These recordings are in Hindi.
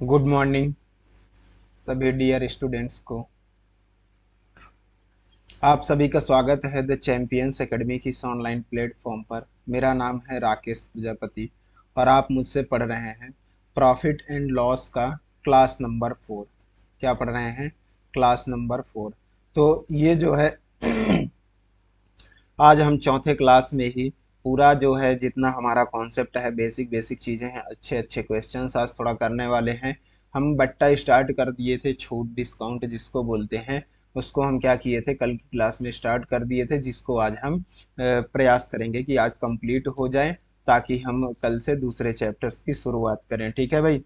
गुड मॉर्निंग सभी डियर स्टूडेंट्स को। आप सभी का स्वागत है द चैंपियंस एकेडमी की इस ऑनलाइन प्लेटफॉर्म पर। मेरा नाम है राकेश प्रजापति और आप मुझसे पढ़ रहे हैं प्रॉफिट एंड लॉस का क्लास नंबर 4। क्या पढ़ रहे हैं? Class number 4। तो ये जो है आज हम चौथे क्लास में ही पूरा जो है जितना हमारा कॉन्सेप्ट है, बेसिक बेसिक चीज़ें हैं, अच्छे अच्छे क्वेश्चंस आज थोड़ा करने वाले हैं। हम बट्टा स्टार्ट कर दिए थे, छूट डिस्काउंट जिसको बोलते हैं, उसको हम क्या किए थे, कल की क्लास में स्टार्ट कर दिए थे, जिसको आज हम प्रयास करेंगे कि आज कंप्लीट हो जाए, ताकि हम कल से दूसरे चैप्टर्स की शुरुआत करें। ठीक है भाई?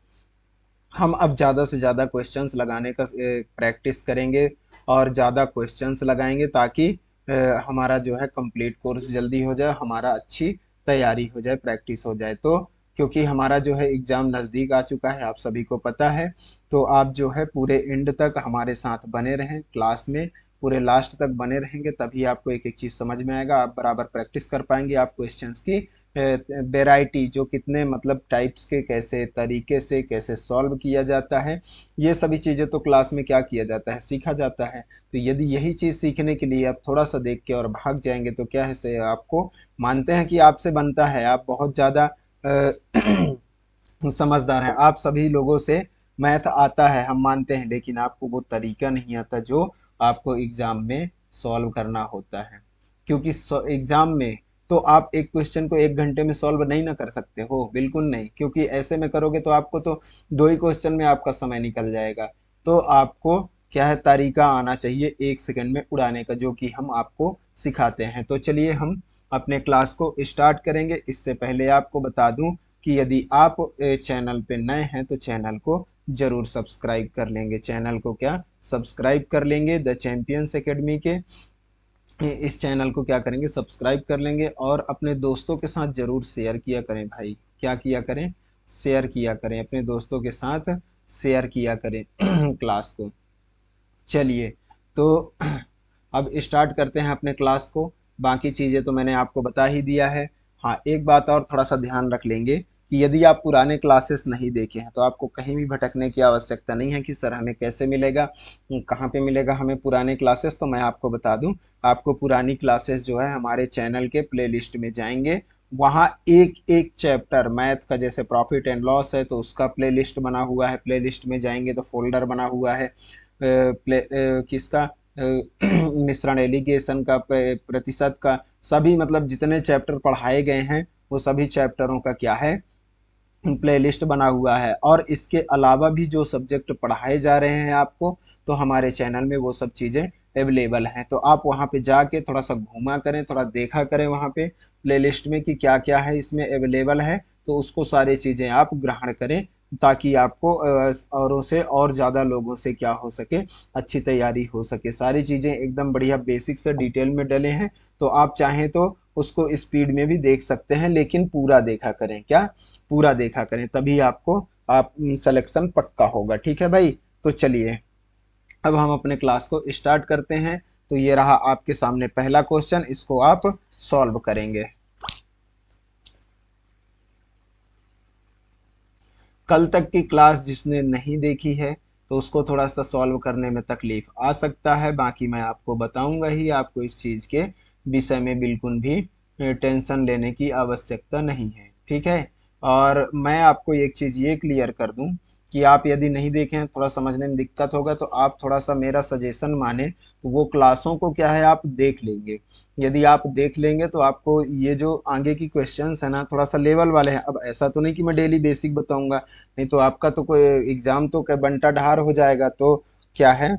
हम अब ज़्यादा से ज़्यादा क्वेश्चंस लगाने का प्रैक्टिस करेंगे और ज़्यादा क्वेश्चंस लगाएंगे, ताकि हमारा जो है कंप्लीट कोर्स जल्दी हो जाए, हमारा अच्छी तैयारी हो जाए, प्रैक्टिस हो जाए। तो क्योंकि हमारा जो है एग्ज़ाम नज़दीक आ चुका है, आप सभी को पता है, तो आप जो है पूरे एंड तक हमारे साथ बने रहें क्लास में, पूरे लास्ट तक बने रहेंगे, तभी आपको एक एक चीज़ समझ में आएगा, आप बराबर प्रैक्टिस कर पाएंगे। आप क्वेश्चंस की वैरायटी जो कितने मतलब टाइप्स के, कैसे तरीके से कैसे सॉल्व किया जाता है, ये सभी चीज़ें तो क्लास में क्या किया जाता है, सीखा जाता है। तो यदि यही चीज़ सीखने के लिए आप थोड़ा सा देख के और भाग जाएंगे तो क्या है से आपको मानते हैं कि आपसे बनता है, आप बहुत ज़्यादा समझदार हैं, आप सभी लोगों से मैथ आता है हम मानते हैं, लेकिन आपको वो तरीका नहीं आता जो आपको एग्ज़ाम में सॉल्व करना होता है। क्योंकि एग्ज़ाम में तो आप एक क्वेश्चन को 1 घंटे में सॉल्व नहीं ना कर सकते हो, बिल्कुल नहीं, क्योंकि ऐसे में करोगे तो आपको तो 2 ही क्वेश्चन में आपका समय निकल जाएगा। तो आपको क्या है, तरीका आना चाहिए 1 सेकंड में उड़ाने का, जो कि हम आपको सिखाते हैं। तो चलिए हम अपने क्लास को स्टार्ट करेंगे। इससे पहले आपको बता दूं कि यदि आप चैनल पे नए हैं तो चैनल को जरूर सब्सक्राइब कर लेंगे, चैनल को क्या सब्सक्राइब कर लेंगे, द चैंपियंस एकेडमी के इस चैनल को क्या करेंगे, सब्सक्राइब कर लेंगे, और अपने दोस्तों के साथ जरूर शेयर किया करें भाई। क्या किया करें? शेयर किया करें, अपने दोस्तों के साथ शेयर किया करें क्लास को। चलिए, तो अब स्टार्ट करते हैं अपने क्लास को। बाकी चीज़ें तो मैंने आपको बता ही दिया है। हाँ, एक बात और थोड़ा सा ध्यान रख लेंगे कि यदि आप पुराने क्लासेस नहीं देखे हैं तो आपको कहीं भी भटकने की आवश्यकता नहीं है कि सर हमें कैसे मिलेगा, कहाँ पे मिलेगा हमें पुराने क्लासेस। तो मैं आपको बता दूं, आपको पुरानी क्लासेस जो है हमारे चैनल के प्लेलिस्ट में जाएंगे, वहाँ एक एक चैप्टर मैथ का, जैसे प्रॉफिट एंड लॉस है तो उसका प्लेलिस्ट बना हुआ है, प्लेलिस्ट में जाएंगे तो फोल्डर बना हुआ है किसका मिश्रण एलिगेशन का, प्रतिशत का, सभी मतलब जितने चैप्टर पढ़ाए गए हैं वो सभी चैप्टरों का क्या है, प्लेलिस्ट बना हुआ है। और इसके अलावा भी जो सब्जेक्ट पढ़ाए जा रहे हैं आपको, तो हमारे चैनल में वो सब चीज़ें अवेलेबल हैं। तो आप वहाँ पे जाके थोड़ा सा घूमा करें, थोड़ा देखा करें वहाँ पे प्लेलिस्ट में कि क्या क्या है इसमें अवेलेबल है, तो उसको सारी चीज़ें आप ग्रहण करें, ताकि आपको औरों से और ज़्यादा लोगों से क्या हो सके, अच्छी तैयारी हो सके। सारी चीज़ें एकदम बढ़िया बेसिक से डिटेल में डले हैं, तो आप चाहें तो उसको स्पीड में भी देख सकते हैं, लेकिन पूरा देखा करें। क्या? पूरा देखा करें, तभी आपको आप सिलेक्शन पक्का होगा। ठीक है भाई? तो चलिए अब हम अपने क्लास को स्टार्ट करते हैं। तो ये रहा आपके सामने पहला क्वेश्चन, इसको आप सॉल्व करेंगे। कल तक की क्लास जिसने नहीं देखी है तो उसको थोड़ा सा सॉल्व करने में तकलीफ आ सकता है, बाकी मैं आपको बताऊंगा ही, आपको इस चीज़ के विषय में बिल्कुल भी टेंशन लेने की आवश्यकता नहीं है। ठीक है? और मैं आपको एक चीज़ ये क्लियर कर दूं कि आप यदि नहीं देखें, थोड़ा समझने में दिक्कत होगा, तो आप थोड़ा सा मेरा सजेशन माने तो वो क्लासों को क्या है, आप देख लेंगे। यदि आप देख लेंगे तो आपको ये जो आगे की क्वेश्चंस है ना, थोड़ा सा लेवल वाले हैं। अब ऐसा तो नहीं कि मैं डेली बेसिक बताऊंगा, नहीं तो आपका तो कोई एग्जाम तो क्या बंटा ढार हो जाएगा। तो क्या है,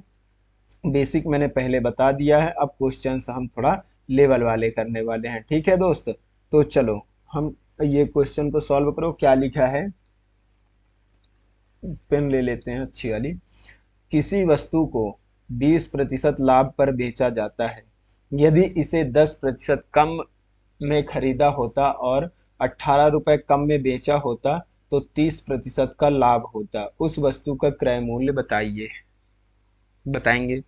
बेसिक मैंने पहले बता दिया है, अब क्वेश्चंस हम थोड़ा लेवल वाले करने वाले हैं। ठीक है दोस्त? तो चलो हम ये क्वेश्चन को सॉल्व करो। क्या लिखा है, पेन ले लेते हैं अच्छी वाली। किसी वस्तु को 20% लाभ पर बेचा जाता है, यदि इसे 10% कम में खरीदा होता और 18 रुपए कम में बेचा होता तो 30% का लाभ होता। उस वस्तु का क्रय मूल्य बताइए। बताएंगे?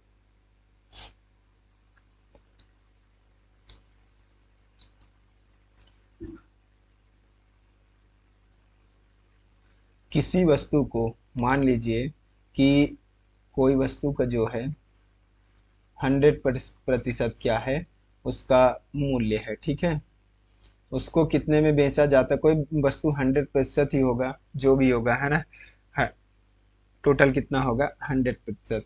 किसी वस्तु को मान लीजिए कि कोई वस्तु का जो है 100% क्या है, उसका मूल्य है, ठीक है। उसको कितने में बेचा जाता है, कोई वस्तु 100% ही होगा, जो भी होगा, है ना। टोटल कितना होगा 100%।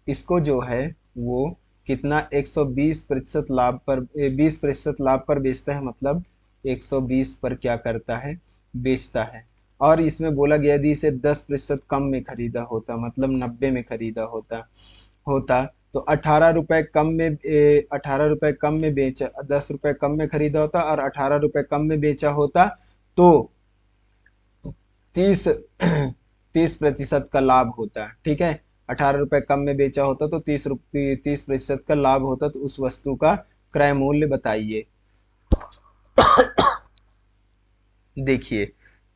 इसको जो है वो कितना 120% लाभ पर 20% लाभ पर बेचता है, मतलब 120 पर क्या करता है, बेचता है। और इसमें बोला गया यदि इसे 10% कम में खरीदा होता, मतलब 90 में खरीदा होता होता तो 18 रुपए कम में 18 रुपए कम में बेचा, 10 रुपए कम में खरीदा होता और 18 रुपए कम में बेचा होता, तो 30 30% का लाभ होता है, ठीक है। 18 रुपए कम में बेचा होता तो 30% का लाभ होता, तो उस वस्तु का क्रय मूल्य बताइए। देखिए,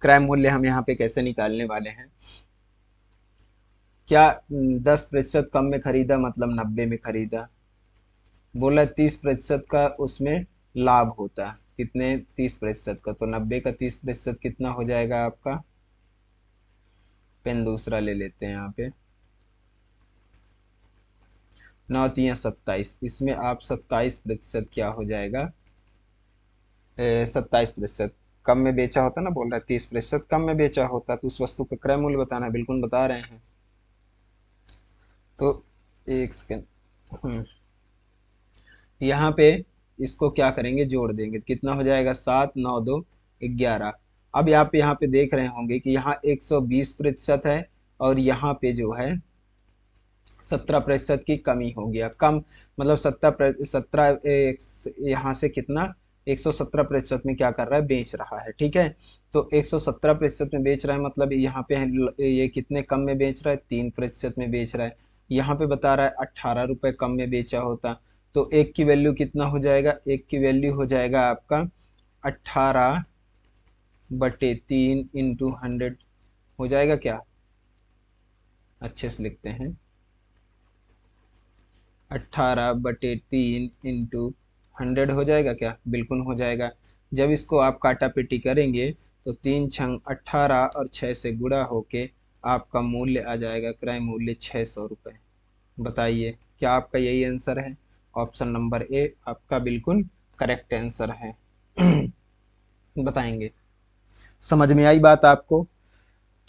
क्रय मूल्य हम यहाँ पे कैसे निकालने वाले हैं। क्या 10% कम में खरीदा मतलब 90 में खरीदा, बोला 30% का उसमें लाभ होता, कितने 30% का, तो 90 का 30% कितना हो जाएगा आपका। पेन दूसरा ले लेते हैं यहाँ पे। 9 × 3 = 27, इसमें आप 27% क्या हो जाएगा, 27% कम में बेचा होता ना, बोल रहा है 30% कम में बेचा होता, तो उस वस्तु का क्रय मूल्य बताना है, बिल्कुल बता रहे हैं। तो एक सेकेंड, यहाँ पे इसको क्या करेंगे, जोड़ देंगे, कितना हो जाएगा 7 9 2 11। अब आप यहाँ पे देख रहे होंगे कि यहाँ 120% है और यहाँ पे जो है 17% की कमी हो गया, कम मतलब 17 यहाँ से कितना 117% में क्या कर रहा है, बेच रहा है, ठीक है। तो 117% में बेच रहा है, मतलब यहाँ पे ये कितने कम में बेच रहा है, 3% में बेच रहा है। यहाँ पे बता रहा है 18 रुपए कम में बेचा होता, तो एक की वैल्यू कितना हो जाएगा, एक की वैल्यू हो जाएगा आपका 18/3 × 100 हो जाएगा क्या, अच्छे से लिखते हैं, 18/3 × 100 हो जाएगा क्या, बिल्कुल हो जाएगा। जब इसको आप काटा पीटी करेंगे तो 3 × 18 और 6 से गुणा होके आपका मूल्य आ जाएगा, क्रय मूल्य 600 रुपये। बताइए क्या आपका यही आंसर है। ऑप्शन नंबर ए आपका बिल्कुल करेक्ट आंसर है। बताएंगे, समझ में आई बात आपको।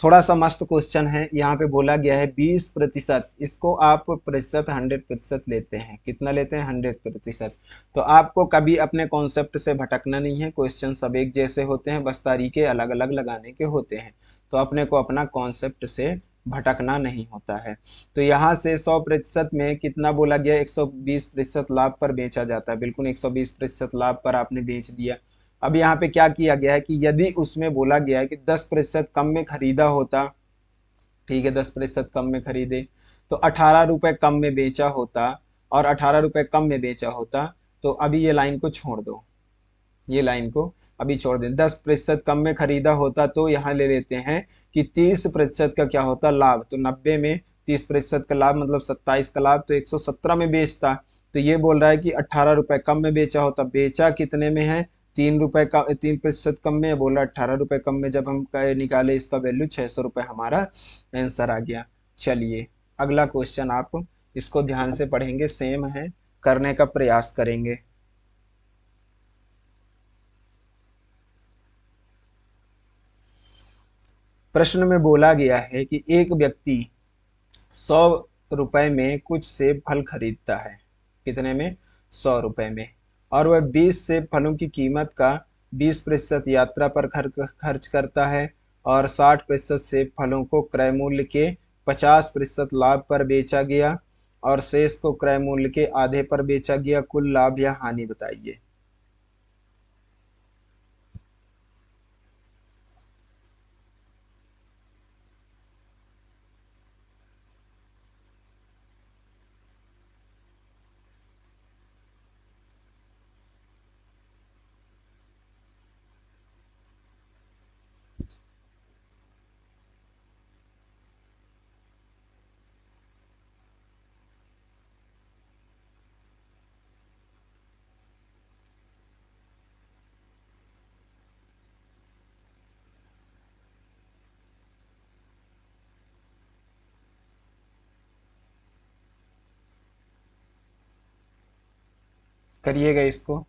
थोड़ा सा मस्त क्वेश्चन है, यहाँ पे बोला गया है 20%, इसको आप प्रतिशत 100% लेते हैं, कितना लेते हैं 100%। तो आपको कभी अपने कॉन्सेप्ट से भटकना नहीं है, क्वेश्चन सब एक जैसे होते हैं, बस तरीके अलग अलग लगाने के होते हैं। तो अपने को अपना कॉन्सेप्ट से भटकना नहीं होता है। तो यहाँ से 100% में कितना बोला गया, 120% लाभ पर बेचा जाता है, बिल्कुल 120% लाभ पर आपने बेच दिया। अब यहाँ पे क्या किया गया है कि यदि उसमें बोला गया है कि 10% कम में खरीदा होता, ठीक है, 10% कम में खरीदे तो 18 रुपए कम में बेचा होता, और 18 रुपए कम में बेचा होता, तो अभी ये लाइन को छोड़ दो, ये लाइन को अभी छोड़ दें। 10% कम में खरीदा होता तो यहाँ ले लेते हैं कि 30% का क्या होता लाभ, तो 90 में 30% का लाभ मतलब 27 का लाभ, तो 117 में बेचता। तो ये बोल रहा है कि 18 रुपए कम में बेचा होता, बेचा कितने में है, 3 रुपए का 3% कम में, बोला 18 रुपए कम में, जब हम निकाले इसका वैल्यू 600 रुपये हमारा आंसर आ गया। चलिए अगला क्वेश्चन आप इसको ध्यान से पढ़ेंगे, सेम है, करने का प्रयास करेंगे। प्रश्न में बोला गया है कि एक व्यक्ति 100 रुपए में कुछ सेब फल खरीदता है, कितने में, 100 रुपए में, और वह 20 सेब फलों की कीमत का 20% यात्रा पर खर्च करता है और 60% सेब फलों को क्रय मूल्य के 50% लाभ पर बेचा गया और शेष को क्रय मूल्य के आधे पर बेचा गया, कुल लाभ या हानि बताइए। करिएगा इसको।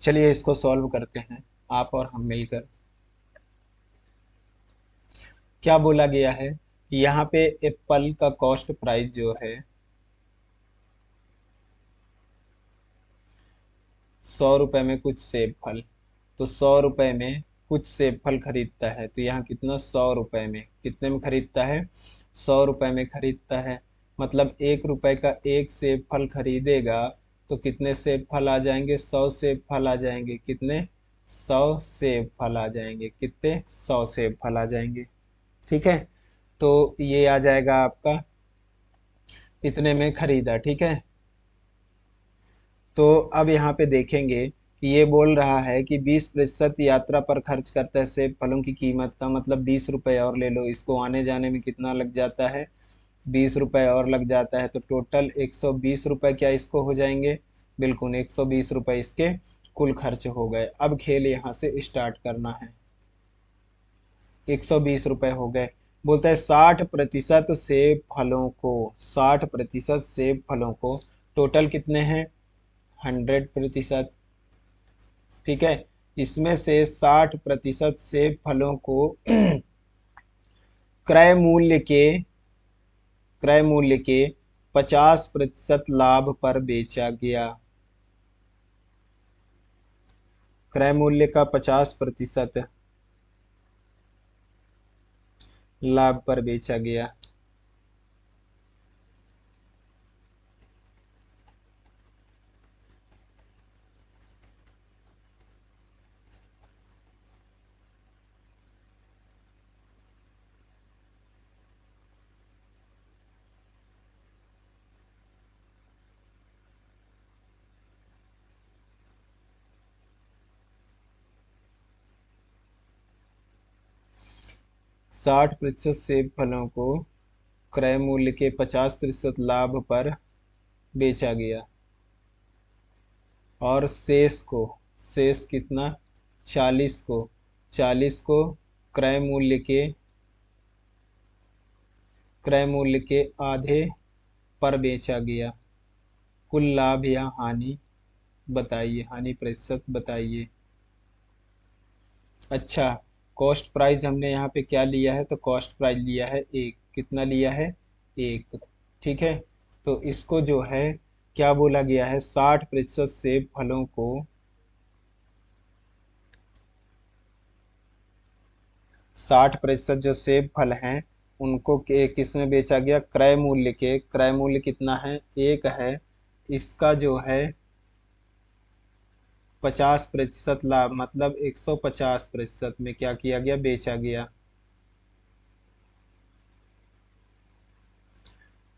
चलिए इसको सॉल्व करते हैं, आप और हम मिलकर। क्या बोला गया है, यहाँ पे एप्पल का कॉस्ट प्राइस जो है 100 रुपए में कुछ सेब फल, तो 100 रुपए में कुछ सेब फल खरीदता है, तो यहाँ कितना, 100 रुपए में, कितने में खरीदता है, 100 रुपए में खरीदता है। मतलब 1 रुपए का एक सेब फल खरीदेगा तो कितने सेब फल आ जाएंगे, 100 सेब फल आ जाएंगे। कितने, 100 सेब फल आ जाएंगे। कितने, 100 सेब फल आ जाएंगे। ठीक है, तो ये आ जाएगा आपका, इतने में खरीदा। ठीक है, तो अब यहाँ पे देखेंगे कि ये बोल रहा है कि 20% यात्रा पर खर्च करता है सेब फलों की कीमत का, मतलब 20 रुपए और ले लो, इसको आने जाने में कितना लग जाता है, 20 रुपए और लग जाता है, तो टोटल 120 रुपए क्या इसको हो जाएंगे, बिल्कुल 120 रुपए इसके कुल खर्च हो गए। अब खेल यहाँ से स्टार्ट करना है। 120 रुपए हो गए। बोलता है 60% सेब फलों को, 60% सेब फलों को, टोटल कितने हैं, 100%। ठीक है, इसमें से 60% सेब फलों को क्रय मूल्य के क्रय मूल्य के 50% लाभ पर बेचा गया। क्रय मूल्य का 50% लाभ पर बेचा गया। 60% सेब फलों को क्रय मूल्य के 50% लाभ पर बेचा गया, और शेष कितना, 40 को क्रय मूल्य के आधे पर बेचा गया। कुल लाभ या हानि बताइए, हानि प्रतिशत बताइए। अच्छा, कॉस्ट प्राइस हमने यहाँ पे क्या लिया है, तो कॉस्ट प्राइस लिया है एक, कितना लिया है, एक। ठीक है, तो इसको जो है क्या बोला गया है, 60% सेब फलों को, 60% जो सेब फल हैं उनको किस में बेचा गया, क्रय मूल्य के, क्रय मूल्य कितना है, एक है, इसका जो है 50% लाभ, मतलब 150% में क्या किया गया, बेचा गया।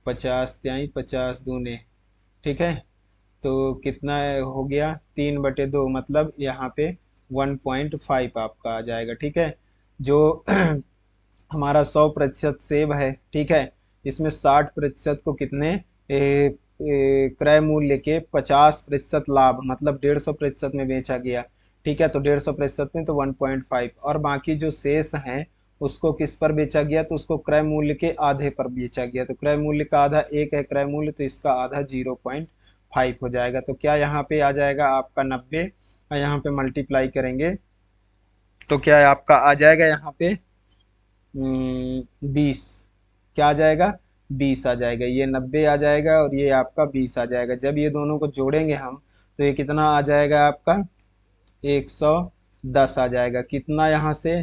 50×50 ठीक है, तो कितना हो गया, 3/2, मतलब यहाँ पे 1.5 आपका आ जाएगा। ठीक है, जो हमारा 100% सेब है, ठीक है, इसमें 60% को कितने, क्रय मूल्य के 50% लाभ, मतलब 150% में बेचा गया। ठीक है, तो 150% में तो 1.5, और बाकी जो शेष हैं उसको किस पर बेचा गया, तो उसको क्रय मूल्य के आधे पर बेचा गया। तो क्रय मूल्य का आधा एक है क्रय मूल्य, तो इसका आधा 0.5 हो जाएगा। तो क्या यहाँ पे आ जाएगा आपका 90, और यहाँ पे मल्टीप्लाई करेंगे तो क्या है आपका आ जाएगा यहाँ पे 20। क्या आ जाएगा, 20 आ जाएगा, ये 90 आ जाएगा और ये आपका 20 आ जाएगा। जब ये दोनों को जोड़ेंगे हम तो ये कितना आ जाएगा आपका, 110 आ जाएगा। कितना यहाँ से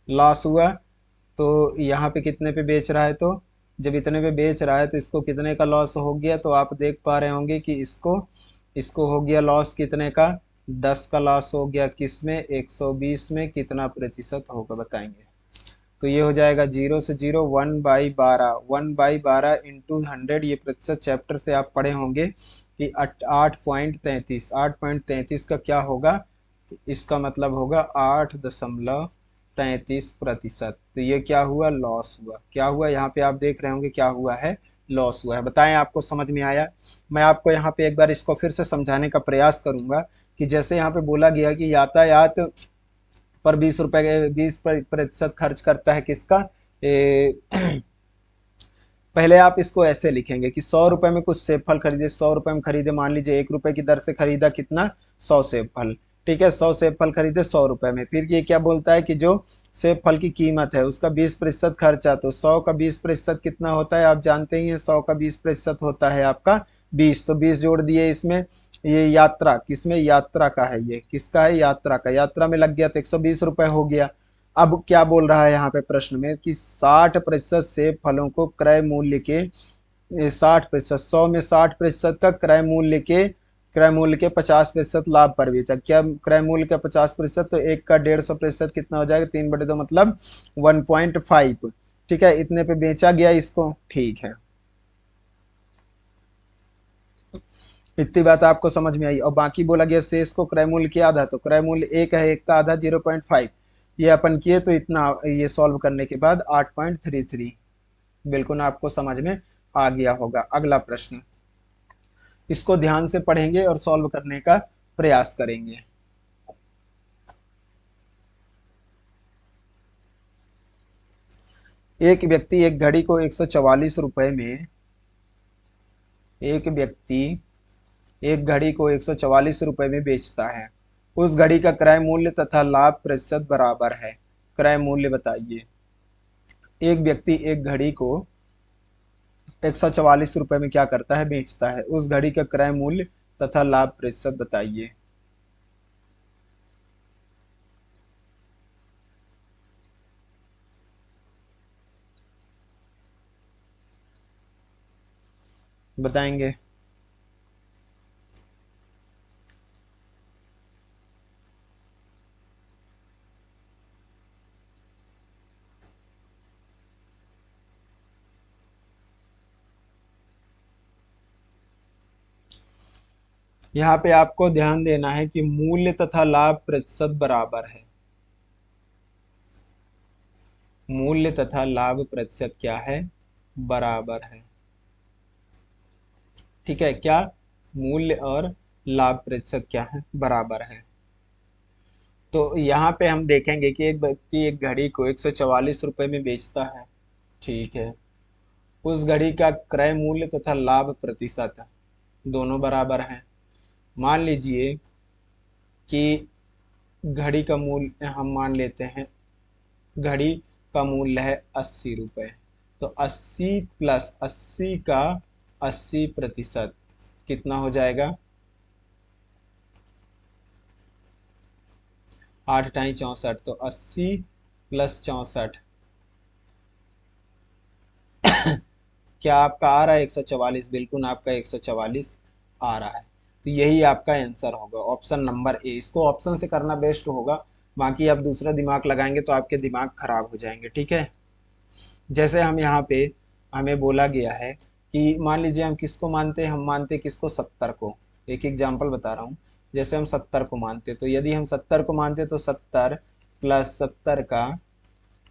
लॉस हुआ, तो यहाँ पे कितने पे बेच रहा है, तो जब इतने पे बेच रहा है तो इसको कितने का लॉस हो गया, तो आप देख पा रहे होंगे कि इसको इसको हो गया लॉस कितने का, 10 का लॉस हो गया। किस में, 120 में, कितना प्रतिशत होगा बताएंगे। तो ये हो जाएगा 0 से 0 1/12, 1/12 इंटू 100, ये प्रतिशत चैप्टर से आप पढ़े होंगे कि 8.33, 8.33 का क्या होगा, इसका मतलब होगा 8.33%। तो ये क्या हुआ, लॉस हुआ। क्या हुआ यहाँ पे आप देख रहे होंगे, क्या हुआ है, लॉस हुआ है। बताएं आपको समझ में आया। मैं आपको यहाँ पे एक बार इसको फिर से समझाने का प्रयास करूंगा कि जैसे यहाँ पे बोला गया कि यातायात पर 20 रुपए, 20% खर्च करता है किसका, पहले आप इसको ऐसे लिखेंगे कि 100 रुपए में कुछ सेब फल खरीदे, 100 रुपए में खरीदे, मान लीजिए 1 रुपए की दर से खरीदा कितना, 100 सेब फल। ठीक है, 100 सेब फल खरीदे 100 रुपए में। फिर ये क्या बोलता है कि जो सेब फल की कीमत है उसका 20% खर्चा, तो 100 का 20% कितना होता है, आप जानते ही हैं, 100 का 20% होता है आपका 20, तो 20 जोड़ दिए इसमें। ये यात्रा, किसमें, यात्रा का है, ये किसका है, यात्रा का, यात्रा में लग गया तो 120 रुपए हो गया। अब क्या बोल रहा है यहाँ पे प्रश्न में कि 60% सेब फलों को क्रय मूल्य के 60%, 100 में 60% का क्रय मूल्य के 50% लाभ पर बेचा। क्या क्रय मूल्य का 50%, तो एक का 150% कितना हो जाएगा, 3/2 मतलब 1.5। ठीक है, इतने पे बेचा गया इसको। ठीक है, इतनी बात आपको समझ में आई। और बाकी बोला गया शेष को क्रय मूल्य के आधा, तो क्रय मूल्य एक है, एक का आधा 0.5, ये अपन किए तो इतना, ये सॉल्व करने के बाद 8.33 बिल्कुल आपको समझ में आ गया होगा। अगला प्रश्न, इसको ध्यान से पढ़ेंगे और सॉल्व करने का प्रयास करेंगे। एक व्यक्ति एक घड़ी को 144 रुपए में, एक व्यक्ति एक घड़ी को 144 रुपए में बेचता है। उस घड़ी का क्रय मूल्य तथा लाभ प्रतिशत बराबर है। क्रय मूल्य बताइए। एक व्यक्ति एक घड़ी को 144 रुपए में क्या करता है, बेचता है। उस घड़ी का क्रय मूल्य तथा लाभ प्रतिशत बताइए। बताएंगे। यहाँ पे आपको ध्यान देना है कि मूल्य तथा लाभ प्रतिशत बराबर है। मूल्य तथा लाभ प्रतिशत क्या है, बराबर है। ठीक है, क्या, मूल्य और लाभ प्रतिशत क्या है, बराबर है। तो यहाँ पे हम देखेंगे कि एक व्यक्ति एक घड़ी को 144 रुपए में बेचता है। ठीक है, उस घड़ी का क्रय मूल्य तथा लाभ प्रतिशत दोनों बराबर हैं। मान लीजिए कि घड़ी का मूल्य हम मान लेते हैं, घड़ी का मूल्य है 80 रुपए, तो 80 प्लस 80 का 80% कितना हो जाएगा, 8×8 = 64, तो 80 प्लस 64 क्या आपका आ रहा है, 144, बिल्कुल आपका 144 आ रहा है। तो यही आपका आंसर होगा, ऑप्शन नंबर ए। इसको ऑप्शन से करना बेस्ट होगा, बाकी आप दूसरा दिमाग लगाएंगे तो आपके दिमाग खराब हो जाएंगे। ठीक है, जैसे हम यहाँ पे, हमें बोला गया है कि मान लीजिए हम किसको मानते हैं, हम मानते हैं किसको, 70 को। एक एग्जाम्पल बता रहा हूँ। जैसे हम 70 को मानते, तो यदि हम 70 को मानते तो 70 प्लस 70 का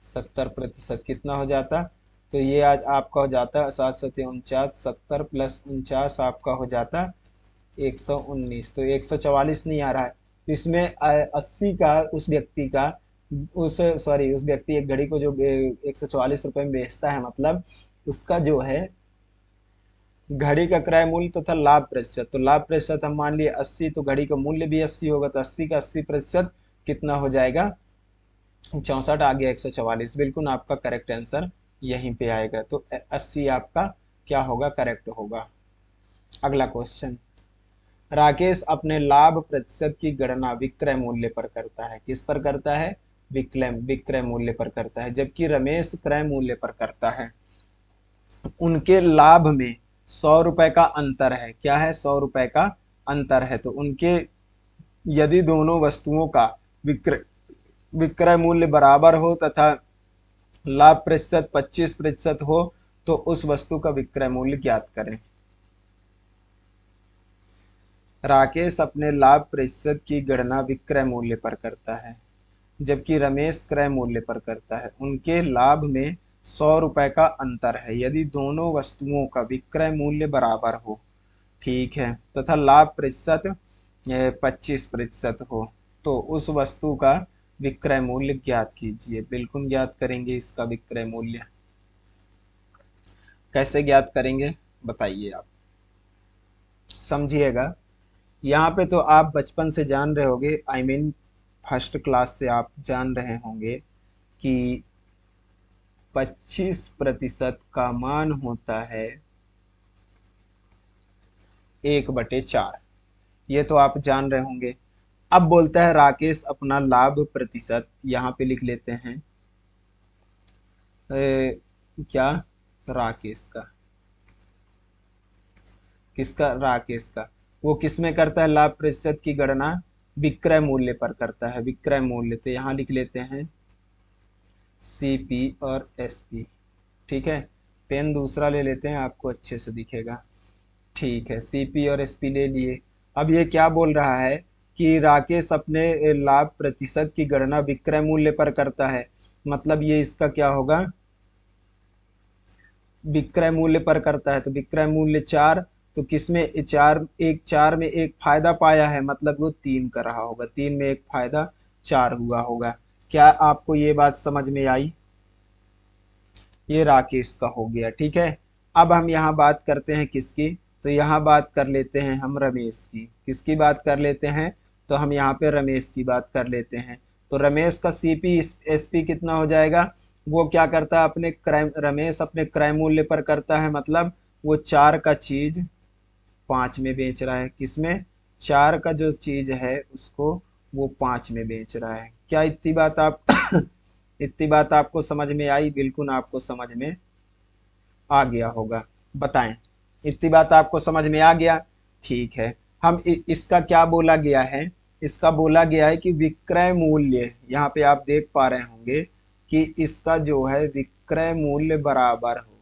70% कितना हो जाता, तो ये आज आपका हो जाता 7×7 = 49, 70 प्लस 49 आपका हो जाता 119, तो 144 नहीं आ रहा है। तो इसमें 80 का उस व्यक्ति का, उस सॉरी उस व्यक्ति एक घड़ी को जो 144 रुपए में बेचता है, मतलब उसका जो है घड़ी का क्रय मूल्य तथा लाभ प्रतिशत, तो लाभ प्रतिशत हम मान लिए 80, तो घड़ी का मूल्य भी 80 होगा, तो 80 का 80% कितना हो जाएगा, 64 आ गया 144, बिल्कुल आपका करेक्ट आंसर यहीं पे आएगा। तो 80 आपका क्या होगा, करेक्ट होगा। अगला क्वेश्चन, राकेश अपने लाभ प्रतिशत की गणना विक्रय मूल्य पर करता है। किस पर करता है, विक्रय विक्रय मूल्य पर करता है, जबकि रमेश क्रय मूल्य पर करता है। उनके लाभ में 100 रुपए का अंतर है। क्या है, 100 रुपए का अंतर है। तो उनके, यदि दोनों वस्तुओं का विक्रय विक्रय मूल्य बराबर हो तथा लाभ प्रतिशत 25% हो तो उस वस्तु का विक्रय मूल्य ज्ञात करें। राकेश अपने लाभ प्रतिशत की गणना विक्रय मूल्य पर करता है, जबकि रमेश क्रय मूल्य पर करता है। उनके लाभ में 100 रुपए का अंतर है यदि दोनों वस्तुओं का विक्रय मूल्य बराबर हो, ठीक है, तथा लाभ प्रतिशत 25% हो तो उस वस्तु का विक्रय मूल्य ज्ञात कीजिए। बिल्कुल ज्ञात करेंगे इसका विक्रय मूल्य। कैसे ज्ञात करेंगे बताइए आप, समझिएगा। यहाँ पे तो आप बचपन से जान रहे होंगे, आई मीन फर्स्ट क्लास से आप जान रहे होंगे कि 25% का मान होता है 1/4। ये तो आप जान रहे होंगे। अब बोलता है राकेश अपना लाभ प्रतिशत, यहाँ पे लिख लेते हैं क्या, राकेश का, किसका, राकेश का। वो किस में करता है लाभ प्रतिशत की गणना, विक्रय मूल्य पर करता है। विक्रय मूल्य तो यहाँ लिख लेते हैं सीपी और एसपी, ठीक है। पेन दूसरा ले लेते हैं, आपको अच्छे से दिखेगा। ठीक है, सीपी और एसपी ले लिए। अब ये क्या बोल रहा है कि राकेश अपने लाभ प्रतिशत की गणना विक्रय मूल्य पर करता है, मतलब ये इसका क्या होगा, विक्रय मूल्य पर करता है। तो विक्रय मूल्य 4, तो किसमें 4, एक 4 में एक फायदा पाया है, मतलब वो 3 कर रहा होगा, 3 में एक फायदा 4 हुआ होगा। क्या आपको ये बात समझ में आई? ये राकेश का हो गया, ठीक है। अब हम यहाँ बात करते हैं किसकी, तो यहाँ बात कर लेते हैं हम रमेश की। किसकी बात कर लेते हैं, तो हम यहाँ पे रमेश की बात कर लेते हैं। तो रमेश का सीपी एसपी कितना हो जाएगा, वो क्या करता है अपने क्रय, रमेश अपने क्रय मूल्य पर करता है, मतलब वो 4 का चीज 5 में बेच रहा है। किसमें, 4 का जो चीज है उसको वो 5 में बेच रहा है। क्या इतनी बात आप इतनी बात आपको समझ में आई? बिल्कुल आपको समझ में आ गया होगा, बताएं। इतनी बात आपको समझ में आ गया, ठीक है। हम इसका क्या बोला गया है, इसका बोला गया है कि विक्रय मूल्य, यहाँ पे आप देख पा रहे होंगे कि इसका जो है विक्रय मूल्य बराबर हो।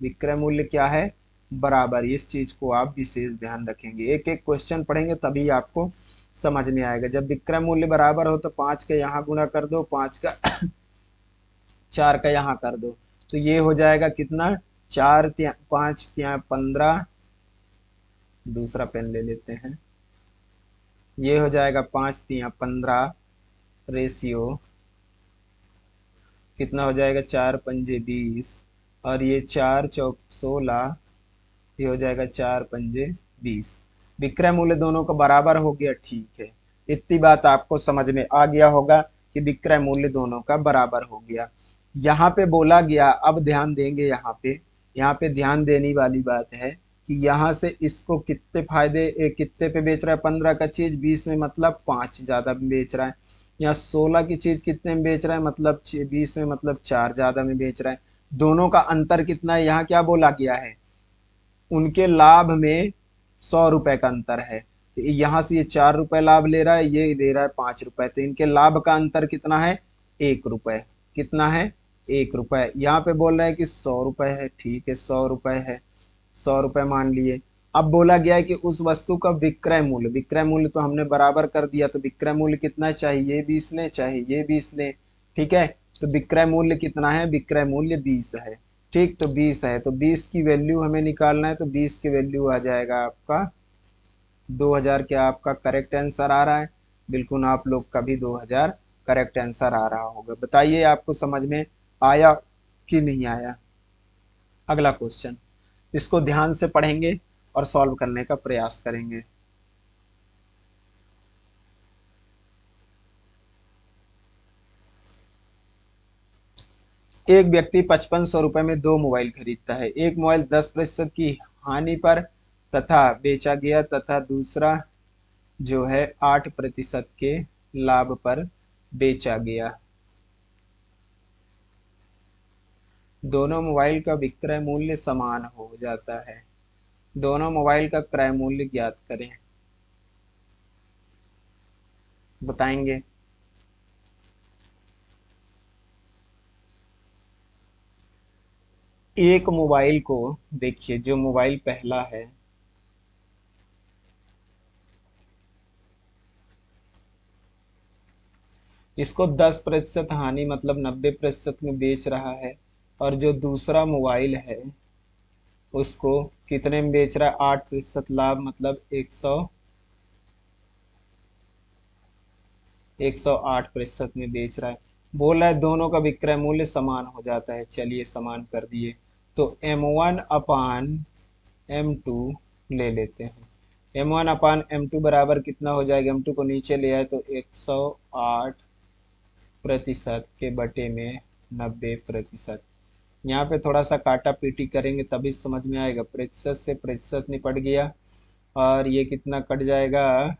विक्रय मूल्य क्या है, बराबर। इस चीज को आप विशेष ध्यान रखेंगे, एक एक क्वेश्चन पढ़ेंगे तभी आपको समझ में आएगा। जब विक्रय मूल्य बराबर हो तो 5 का यहाँ गुणा कर दो, 5 का 4 का यहाँ कर दो, तो ये हो जाएगा कितना, 4 त्या 5 त्या 15, दूसरा पेन ले लेते हैं। ये हो जाएगा 5 त्या 15 रेशियो कितना हो जाएगा, 4 पंजे 20, और ये 4 चौक 16, ये हो जाएगा 4 पंजे 20। विक्रय मूल्य दोनों का बराबर हो गया, ठीक है। इतनी बात आपको समझ में आ गया होगा कि विक्रय मूल्य दोनों का बराबर हो गया। यहाँ पे बोला गया, अब ध्यान देंगे यहाँ पे ध्यान देने वाली बात है कि यहाँ से इसको कितने फायदे कितने पे बेच रहा है, 15 का चीज 20 में, मतलब 5 ज्यादा में बेच रहा है। यहाँ 16 की चीज कितने में बेच रहा है, मतलब 20 में, मतलब 4 ज्यादा में बेच रहा है। दोनों का अंतर कितना है, यहाँ क्या बोला गया है, उनके लाभ में 100 रुपए का अंतर है। तो यहाँ से ये 4 रुपए लाभ ले रहा है, ये ले रहा है 5 रुपए, तो इनके लाभ का अंतर कितना है, 1 रुपए। कितना है, 1 रुपए। यहाँ पे बोल रहे हैं कि 100 रुपए है, ठीक है, 100 रुपए है, 100 रुपए मान लिए। अब बोला गया है कि उस वस्तु का विक्रय मूल्य, विक्रय मूल्य तो हमने बराबर कर दिया, तो विक्रय मूल्य कितना चाहिए, ये 20 ले, चाहे ये 20 ले, ठीक है। तो विक्रय मूल्य कितना है, विक्रय मूल्य 20 है, ठीक। तो 20 है, तो 20 की वैल्यू हमें निकालना है, तो 20 की वैल्यू आ जाएगा आपका 2000। क्या आपका करेक्ट आंसर आ रहा है? बिल्कुल आप लोग का भी 2000 करेक्ट आंसर आ रहा होगा। बताइए आपको समझ में आया कि नहीं आया? अगला क्वेश्चन, इसको ध्यान से पढ़ेंगे और सॉल्व करने का प्रयास करेंगे। एक व्यक्ति 5500 रुपए में दो मोबाइल खरीदता है। एक मोबाइल 10% की हानि पर तथा बेचा गया, तथा दूसरा जो है 8% के लाभ पर बेचा गया। दोनों मोबाइल का विक्रय मूल्य समान हो जाता है। दोनों मोबाइल का क्रय मूल्य ज्ञात करें। बताएंगे? एक मोबाइल को देखिए, जो मोबाइल पहला है, इसको 10% हानि मतलब 90% में बेच रहा है, और जो दूसरा मोबाइल है उसको कितने में बेच रहा है, 8% लाभ मतलब 108% में बेच रहा है। बोल रहा है दोनों का विक्रय मूल्य समान हो जाता है। चलिए समान कर दिए, तो M1/M2 ले लेते हैं। M1/M2 बराबर कितना हो जाएगा, M2 को नीचे ले आए तो 108% के बटे में 90%। यहाँ पे थोड़ा सा काटा पीटी करेंगे तभी समझ में आएगा। प्रतिशत से प्रतिशत निपट गया, और ये कितना कट जाएगा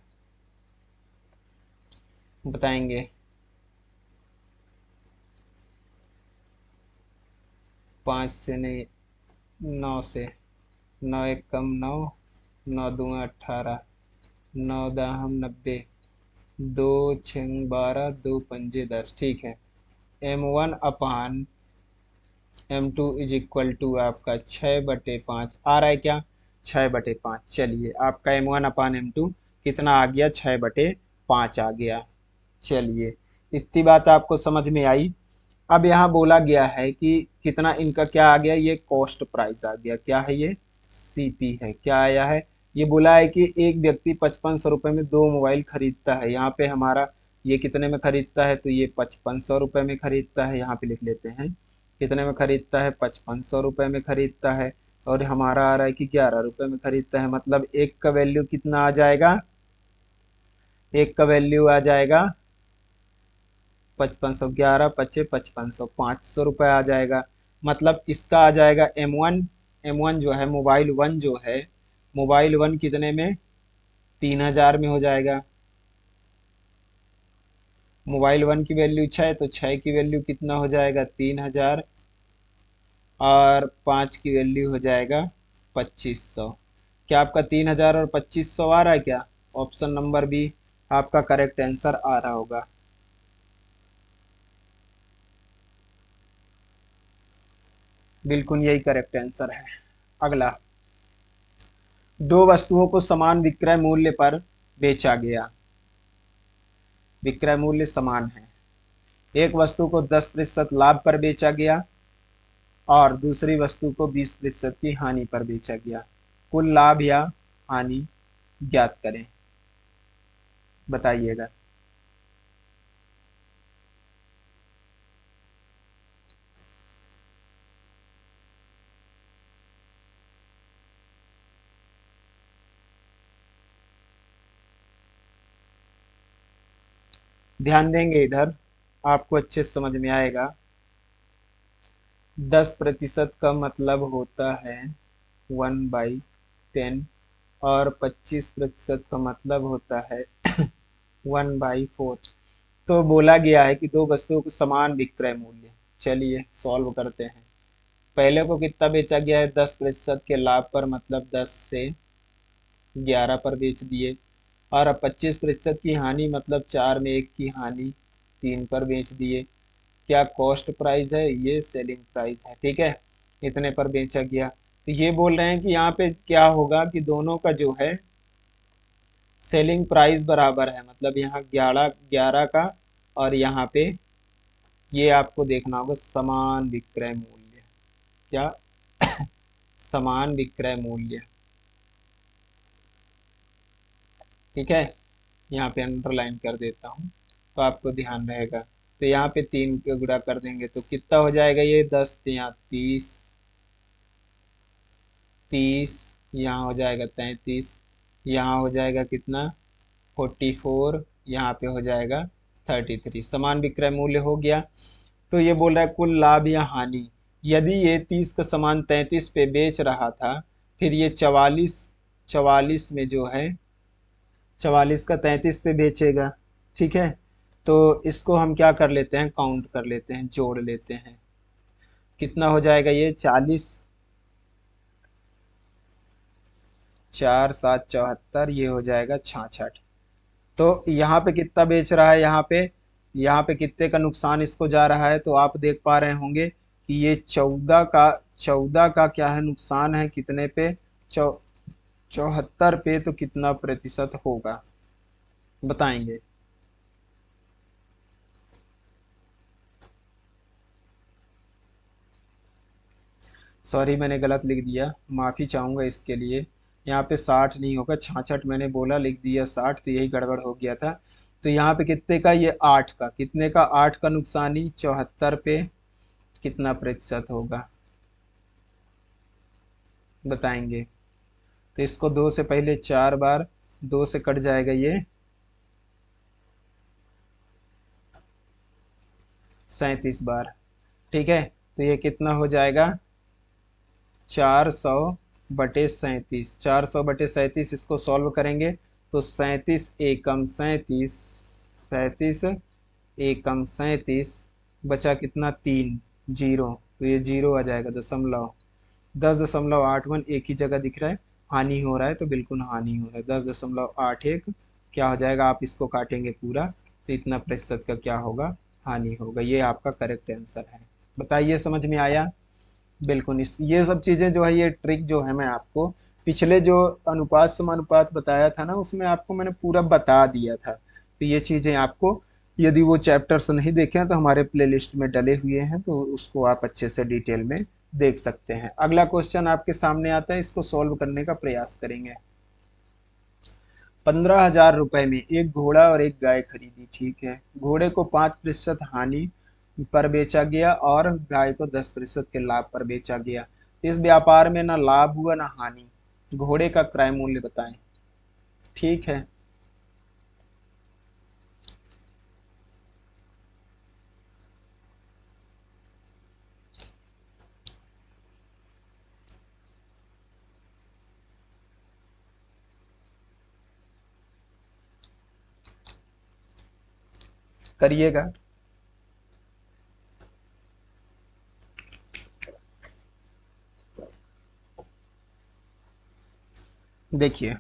बताएंगे। 5 से नहीं, 9 से। 9 एक कम 9, 9 दूँ 18, 9 दाहम 90, 2 छंग 12, 2 पंजे 10। ठीक है। M1/M2 इज इक्वल टू आपका 6/5 आ रहा है क्या, 6/5। चलिए आपका M1/M2 कितना आ गया, 6/5 आ गया। चलिए इतनी बात आपको समझ में आई। अब यहाँ बोला गया है कि कितना इनका क्या आ गया, ये कॉस्ट प्राइस आ गया। क्या है ये, सीपी है। क्या आया है, ये बोला है कि एक व्यक्ति 5500 रुपये में दो मोबाइल खरीदता है। यहाँ पे हमारा ये कितने में खरीदता है, तो ये 5500 रुपये में खरीदता है। यहाँ पे लिख लेते हैं कितने में खरीदता है, 5500 रुपये में खरीदता है। और हमारा आ रहा है कि 11 रुपये में खरीदता है। मतलब एक का वैल्यू कितना आ जाएगा, एक का वैल्यू आ जाएगा 5500, 11×5 = 5500, 500 रुपये आ जाएगा। मतलब इसका आ जाएगा M1 जो है, मोबाइल वन जो है, मोबाइल वन कितने में, 3000 में हो जाएगा। मोबाइल वन की वैल्यू 6, तो 6 की वैल्यू कितना हो जाएगा, 3000, और 5 की वैल्यू हो जाएगा 2500। क्या आपका 3000 और 2500 आ रहा है क्या, ऑप्शन नंबर बी आपका करेक्ट आंसर आ रहा होगा। बिल्कुल यही करेक्ट आंसर है। अगला, दो वस्तुओं को समान विक्रय मूल्य पर बेचा गया। विक्रय मूल्य समान है। एक वस्तु को 10% लाभ पर बेचा गया और दूसरी वस्तु को 20% की हानि पर बेचा गया। कुल लाभ या हानि ज्ञात करें, बताइएगा। ध्यान देंगे इधर, आपको अच्छे से समझ में आएगा। 10% का मतलब होता है 1/10, और 25% का मतलब होता है 1/4। तो बोला गया है कि दो वस्तुओं को समान विक्रय मूल्य। चलिए सॉल्व करते हैं। पहले को कितना बेचा गया है, 10% के लाभ पर, मतलब 10 से 11 पर बेच दिए। और अब 25% की हानि मतलब 4 में 1 की हानि, 3 पर बेच दिए। क्या कॉस्ट प्राइस है, ये सेलिंग प्राइस है। ठीक है, इतने पर बेचा गया। तो ये बोल रहे हैं कि यहाँ पे क्या होगा कि दोनों का जो है सेलिंग प्राइस बराबर है। मतलब यहाँ 11 का, और यहाँ पे ये आपको देखना होगा समान विक्रय मूल्य। क्या, समान विक्रय मूल्य। ठीक है, यहाँ पे अंडरलाइन कर देता हूँ तो आपको ध्यान रहेगा। तो यहाँ पे 3 के गुणा कर देंगे तो कितना हो जाएगा, ये 10 यहाँ 30, 30 यहाँ हो जाएगा 33, यहाँ हो जाएगा कितना 44, यहाँ पे हो जाएगा 33। समान विक्रय मूल्य हो गया। तो ये बोल रहा है कुल लाभ या हानि। यदि ये 30 का सामान 33 पे बेच रहा था, फिर ये 44 में जो है, 44 का 33 पे बेचेगा। ठीक है, तो इसको हम क्या कर लेते हैं, काउंट कर लेते हैं, जोड़ लेते हैं। कितना हो जाएगा ये 40, 4×7 = 74, ये हो जाएगा 66। तो यहाँ पे कितना बेच रहा है, यहाँ पे कितने का नुकसान इसको जा रहा है, तो आप देख पा रहे होंगे कि ये 14 का क्या है नुकसान है कितने पे, 74 पे, तो कितना प्रतिशत होगा बताएंगे। सॉरी मैंने गलत लिख दिया, माफी चाहूंगा इसके लिए। यहाँ पे 60 नहीं होगा, 66 मैंने बोला, लिख दिया 60, तो यही गड़बड़ हो गया था। तो यहाँ पे कितने का, ये 8 का, कितने का, 8 का नुकसानी 74 पे कितना प्रतिशत होगा बताएंगे। तो इसको 2 से पहले 4 बार, 2 से कट जाएगा ये 37 बार। ठीक है, तो ये कितना हो जाएगा, 400/37, 400/37, इसको सॉल्व करेंगे तो 37 एकम 37, 37 एकम 37, बचा कितना, 3 जीरो, तो ये जीरो आ जाएगा, दशमलव, 10.81 एक ही जगह दिख रहा है, हानि हो रहा है तो बिल्कुल हानि हो रहा है, 10.81 क्या हो जाएगा, आप इसको काटेंगे पूरा तो इतना प्रतिशत का क्या होगा, हानि होगा। ये आपका करेक्ट आंसर है। बताइए समझ में आया। बिल्कुल, इस ये सब चीज़ें जो है, ये ट्रिक जो है, मैं आपको पिछले जो अनुपात समानुपात बताया था ना, उसमें आपको मैंने पूरा बता दिया था। तो ये चीज़ें आपको, यदि वो चैप्टर्स नहीं देखे हैं तो हमारे प्लेलिस्ट में डले हुए हैं, तो उसको आप अच्छे से डिटेल में देख सकते हैं। अगला क्वेश्चन आपके सामने आता है, इसको सॉल्व करने का प्रयास करेंगे। 15,000 रुपए में एक घोड़ा और एक गाय खरीदी, ठीक है। घोड़े को 5% हानि पर बेचा गया और गाय को 10% के लाभ पर बेचा गया। इस व्यापार में ना लाभ हुआ ना हानि, घोड़े का क्रय मूल्य बताएं। ठीक है, करिएगा। देखिए,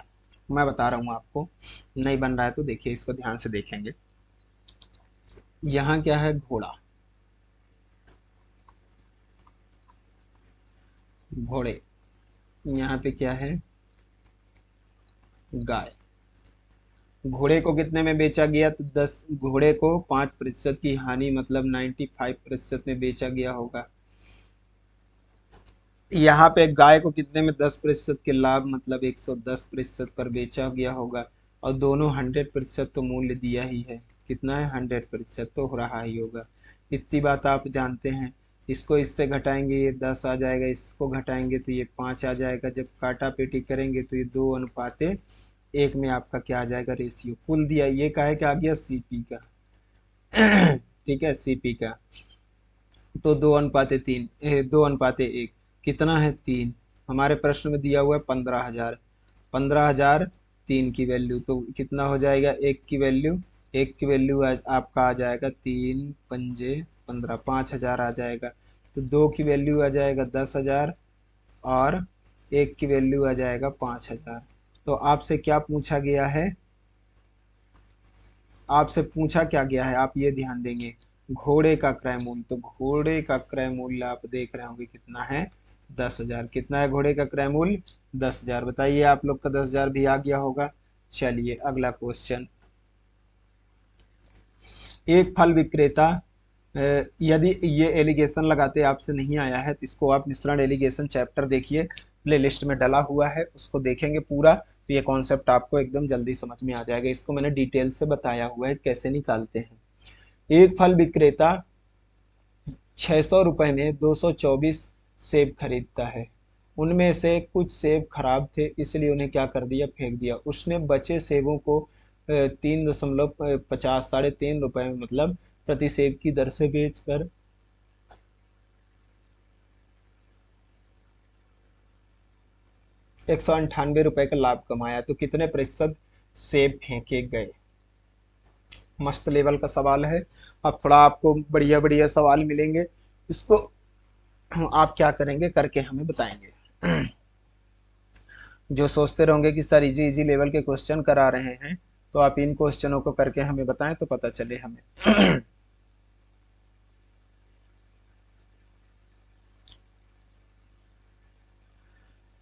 मैं बता रहा हूँ आपको, नहीं बन रहा है तो देखिए, इसको ध्यान से देखेंगे। यहाँ क्या है, घोड़ा, घोड़े, यहाँ पे क्या है, गाय। घोड़े को कितने में बेचा गया, तो 10, घोड़े को 5% की हानि मतलब 95% में बेचा गया होगा। यहाँ पे गाय को कितने में, 10% के लाभ मतलब 110% पर बेचा गया होगा। और दोनों 100% तो मूल्य दिया ही है, कितना है, 100% तो हो रहा ही होगा। इतनी बात आप जानते हैं। इसको इससे घटाएंगे ये 10 आ जाएगा, इसको घटाएंगे तो ये 5 आ जाएगा, जब काटा पेटी करेंगे तो ये 2:1 में आपका क्या आ जाएगा, रेशियो। कुल दिया ये का है, क्या आ गया, सीपी का। ठीक है, सीपी का। तो 2:3, 2:1, कितना है, 3। हमारे प्रश्न में दिया हुआ है 15,000, 15,000 3 की वैल्यू, तो कितना हो जाएगा, एक की वैल्यू आपका आ जाएगा 3 पंजे 15, 5,000 आ जाएगा। तो 2 की वैल्यू आ जाएगा 10,000 और एक की वैल्यू आ जाएगा 5,000। तो आपसे क्या पूछा गया है, आपसे पूछा क्या गया है, आप ये ध्यान देंगे, घोड़े का क्रय मूल्य। तो घोड़े का क्रय मूल्य आप देख रहे होंगे कितना है, 10,000। कितना है घोड़े का क्रय मूल्य, 10,000। बताइए आप लोग का 10,000 भी आ गया होगा। चलिए अगला क्वेश्चन। एक फल विक्रेता, यदि ये एलिगेशन लगाते आपसे नहीं आया है तो इसको आप मिश्रण एलिगेशन चैप्टर देखिए, प्ले लिस्ट में डला हुआ है, उसको देखेंगे पूरा, तो ये कॉन्सेप्ट आपको एकदम जल्दी समझ में आ जाएगा। इसको मैंने डिटेल से बताया हुआ है कैसे निकालते हैं। एक फल विक्रेता 600 रुपए में 224 सेब खरीदता है। उनमें से कुछ सेब खराब थे, इसलिए उन्हें क्या कर दिया, फेंक दिया। उसने बचे सेबों को 3.50, 3.5 रुपए में मतलब प्रति सेब की दर से बेचकर 198 रुपए का लाभ कमाया। तो कितने प्रतिशत सेब फेंके गए। मस्त लेवल का सवाल है। अब थोड़ा आपको बढ़िया बढ़िया सवाल मिलेंगे, इसको आप क्या करेंगे, करके हमें बताएंगे। जो सोचते रहोगे कि सर इजी इजी लेवल के क्वेश्चन करा रहे हैं, तो आप इन क्वेश्चनों को करके हमें बताएं तो पता चले हमें।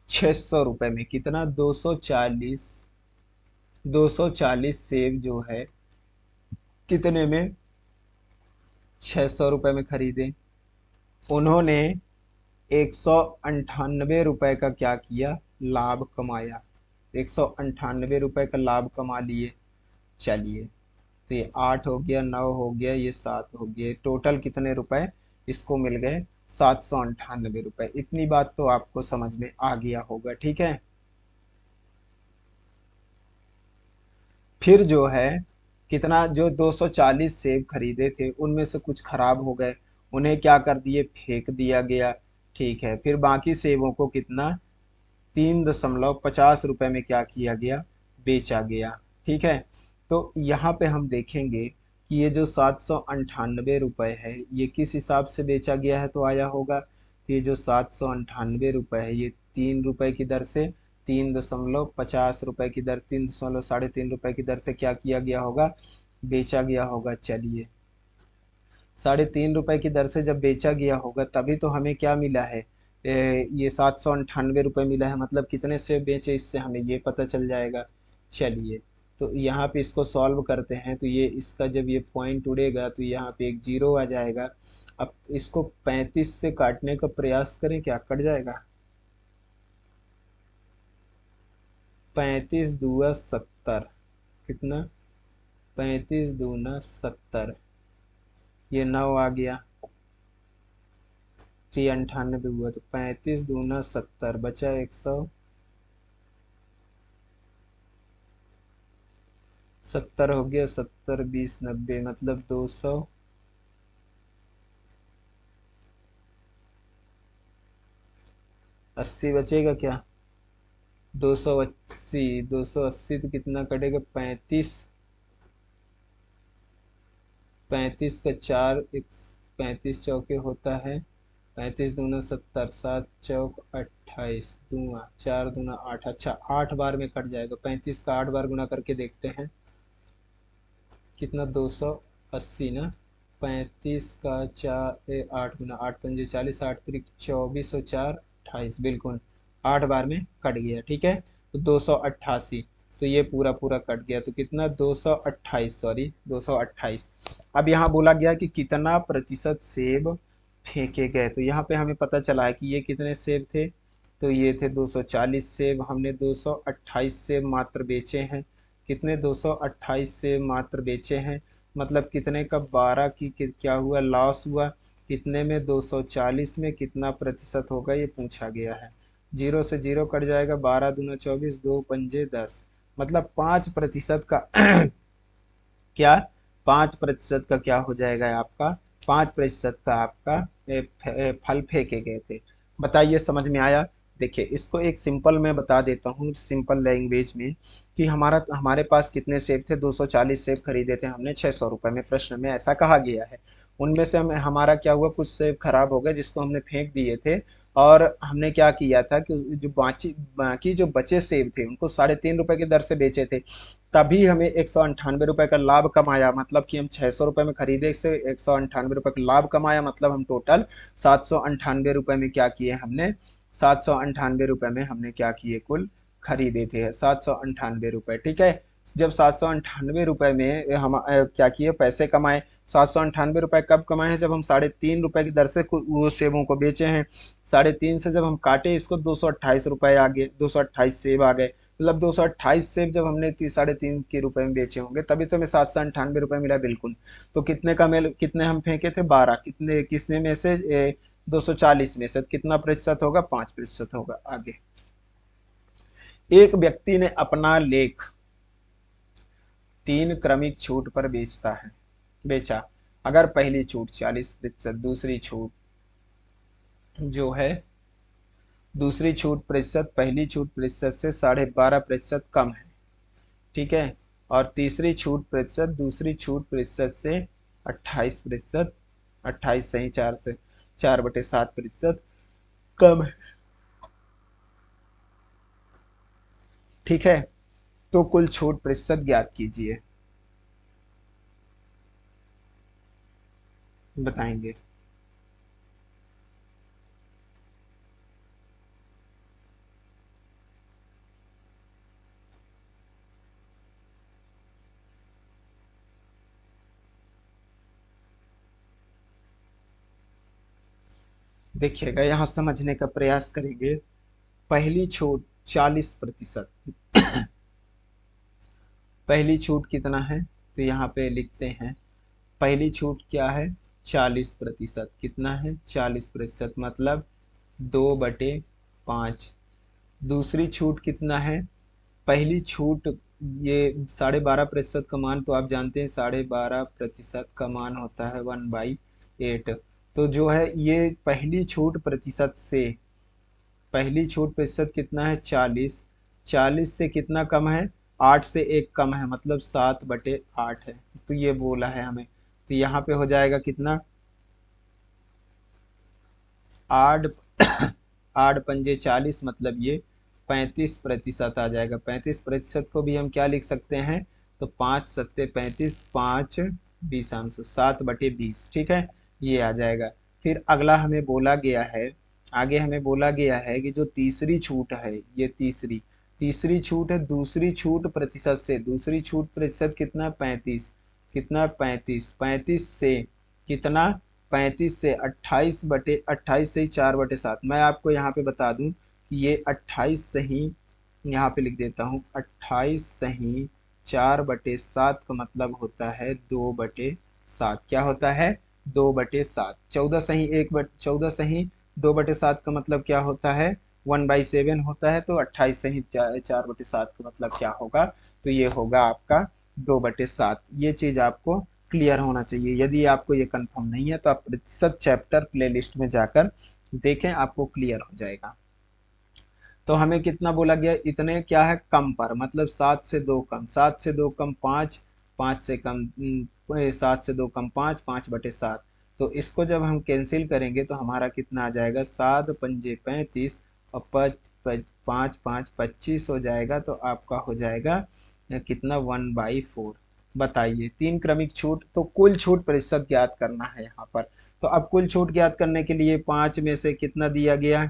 600 रुपये में कितना, 240 सेब जो है कितने में, 600 रुपये में खरीदे। उन्होंने 198 रुपये का क्या किया, लाभ कमाया। 198 रुपये का लाभ कमा लिए। चलिए, तो ये 8 हो गया, 9 हो गया, ये 7 हो गया, टोटल कितने रुपए इसको मिल गए, 798 रुपये। इतनी बात तो आपको समझ में आ गया होगा, ठीक है। फिर जो है कितना, जो 240 सेब खरीदे थे उनमें से कुछ खराब हो गए, उन्हें क्या कर दिए, फेंक दिया गया। ठीक है, फिर बाकी सेबों को कितना, 3.50 रुपये में क्या किया गया, बेचा गया। ठीक है, तो यहाँ पे हम देखेंगे कि ये जो 798 रुपये है ये किस हिसाब से बेचा गया है, तो आया होगा। तो ये जो 798 रुपये है ये 3 रुपये की दर से, 3.50 रुपये की दर, 3.3 रुपये की दर से क्या किया गया होगा, बेचा गया होगा। चलिए, 3.5 रुपये की दर से जब बेचा गया होगा तभी तो हमें क्या मिला है, ये 798 रुपये मिला है। मतलब कितने सेब बेचे, इससे हमें ये पता चल जाएगा। चलिए, तो यहाँ पे इसको सॉल्व करते हैं, तो ये इसका जब ये पॉइंट उड़ेगा तो यहाँ पे एक जीरो आ जाएगा। अब इसको 35 से काटने का प्रयास करें, क्या कट जाएगा, 35 दूना 70, कितना, 35 दूना 70, ये 9 आ गया। 398 हुआ, तो 35 दूना 70, बचा 170 हो गया, 70 20 90, मतलब 280 बचेगा क्या, 280, 280 तो कितना कटेगा, 35, 35 का 4, 35 चौके होता है, 35 दूना 70, 7 चौक 28, दूना 4 दूना 8, अच्छा 8 बार में कट जाएगा। 35 का 8 बार गुना करके देखते हैं, कितना, 280 ना। 35 का 4 8 गुना 8 पंजे 40, 8 त्रिक 24 और 4 28, बिल्कुल 8 बार में कट गया। ठीक है, तो 288, तो ये पूरा पूरा कट गया, तो कितना, 228, सॉरी 228। अब यहाँ बोला गया कि कितना प्रतिशत सेब फेंके गए, तो यहाँ पे हमें पता चला है कि ये कितने सेब थे, तो ये थे 240 सेब, हमने 228 सेब मात्र बेचे हैं। कितने, 228 सेब मात्र बेचे हैं, मतलब कितने का, 12 की क्या हुआ, लॉस हुआ। कितने में, 240 में कितना प्रतिशत होगा ये पूछा गया है। जीरो से जीरो कट जाएगा, 12 दूना 24, 2 पंजे 10, मतलब 5% का क्या, 5% का क्या हो जाएगा आपका, 5% का आपका फल फेंके गए थे। बताइए, समझ में आया। देखिए, इसको एक सिंपल मैं बता देता हूँ, सिंपल लैंग्वेज में, कि हमारे पास कितने सेब थे, 240 सेब खरीदे थे हमने 600 रुपये में, प्रश्न में ऐसा कहा गया है। उनमें से हमारा क्या हुआ, कुछ सेब खराब हो गए जिसको हमने फेंक दिए थे, और हमने क्या किया था कि जो बाकी जो बचे सेब थे उनको 3.5 रुपये की दर से बेचे थे। तभी हमें 198 रुपये का लाभ कमाया, मतलब कि हम 600 रुपये में खरीदे से 198 रुपये का लाभ कमाया, मतलब हम टोटल 798 रुपये में क्या किए हमने, 798 रुपये में हमने क्या किए, कुल खरीदे थे 798 रुपये। ठीक है, जब 798 रुपये में हम क्या किए, पैसे कमाए। 798 रुपये कब कमाए हैं, जब हम 3.5 रुपये की दर से वो सेबों को बेचे हैं। 3.5 से जब हम काटे इसको, 228 रुपये आ गए, 228 सेब आ गए। मतलब 228 सेब जब हमने 3.5 के रुपए में बेचे होंगे तभी तो हमें 798 रुपये मिला, बिल्कुल। तो कितने का मेल, कितने हम फेंके थे, 12, कितने किसने में से, 240 में से कितना प्रतिशत होगा, 5% होगा। आगे, एक व्यक्ति ने अपना लेख 3 क्रमिक छूट पर बेचा। अगर पहली छूट 40%, जो है दूसरी छूट प्रतिशत पहली छूट प्रतिशत से 12.5% कम है। ठीक है, और तीसरी छूट प्रतिशत दूसरी छूट प्रतिशत से 28%, 28 सही, 4/7% कम है। ठीक है, तो कुल छूट प्रतिशत ज्ञात कीजिए, बताएंगे। देखिएगा, यहाँ समझने का प्रयास करेंगे। पहली छूट 40%। पहली छूट कितना है, तो यहाँ पे लिखते हैं पहली छूट क्या है, 40%। कितना है, 40%, मतलब 2/5। दूसरी छूट कितना है, पहली छूट, ये 12.5% का मान तो आप जानते हैं, 12.5% का मान होता है 1/8। तो जो है ये पहली छूट प्रतिशत से, पहली छूट प्रतिशत कितना है, 40। 40 से कितना कम है, 8 से 1 कम है, मतलब 7/8 है। तो ये बोला है हमें, तो यहाँ पे हो जाएगा कितना, 8 8×5 = 40, मतलब ये 35% आ जाएगा। 35% को भी हम क्या लिख सकते हैं, तो 5×7=35, 5×20, 7/20, ठीक है, ये आ जाएगा। फिर अगला हमें बोला गया है, आगे हमें बोला गया है कि जो तीसरी छूट है, ये तीसरी तीसरी छूट है दूसरी छूट प्रतिशत से। दूसरी छूट प्रतिशत कितना, 35। कितना, 35। 35 से कितना, 35 से 28 से ही 4/7। मैं आपको यहाँ पे बता दूं कि ये 28 से ही, यहाँ पे लिख देता हूँ, 28 से ही 4/7 का मतलब होता है 2/7। क्या होता है, 2/7। 14 से ही 14 से ही 2/7 का मतलब क्या होता है, 1/7 होता है। तो 28 से ही 4/7 का मतलब क्या होगा, तो ये होगा आपका 2/7। ये चीज आपको क्लियर होना चाहिए। यदि आपको ये कंफर्म नहीं है तो आप प्रतिशत चैप्टर प्लेलिस्ट में जाकर देखें, आपको क्लियर हो जाएगा। तो हमें कितना बोला गया, इतने क्या है, कम पर, मतलब 7 से 2 कम। 7 से 2 कम 5, 5 से कम 7 से 2 कम 5, 5/7। तो इसको जब हम कैंसिल करेंगे तो हमारा कितना आ जाएगा, 7×5 = 35, और 5×5 = 25 हो जाएगा। तो आपका हो जाएगा कितना, 1/4। बताइए, तीन क्रमिक छूट, तो कुल छूट प्रतिशत ज्ञात करना है यहाँ पर। तो अब कुल छूट ज्ञात करने के लिए 5 में से कितना दिया गया,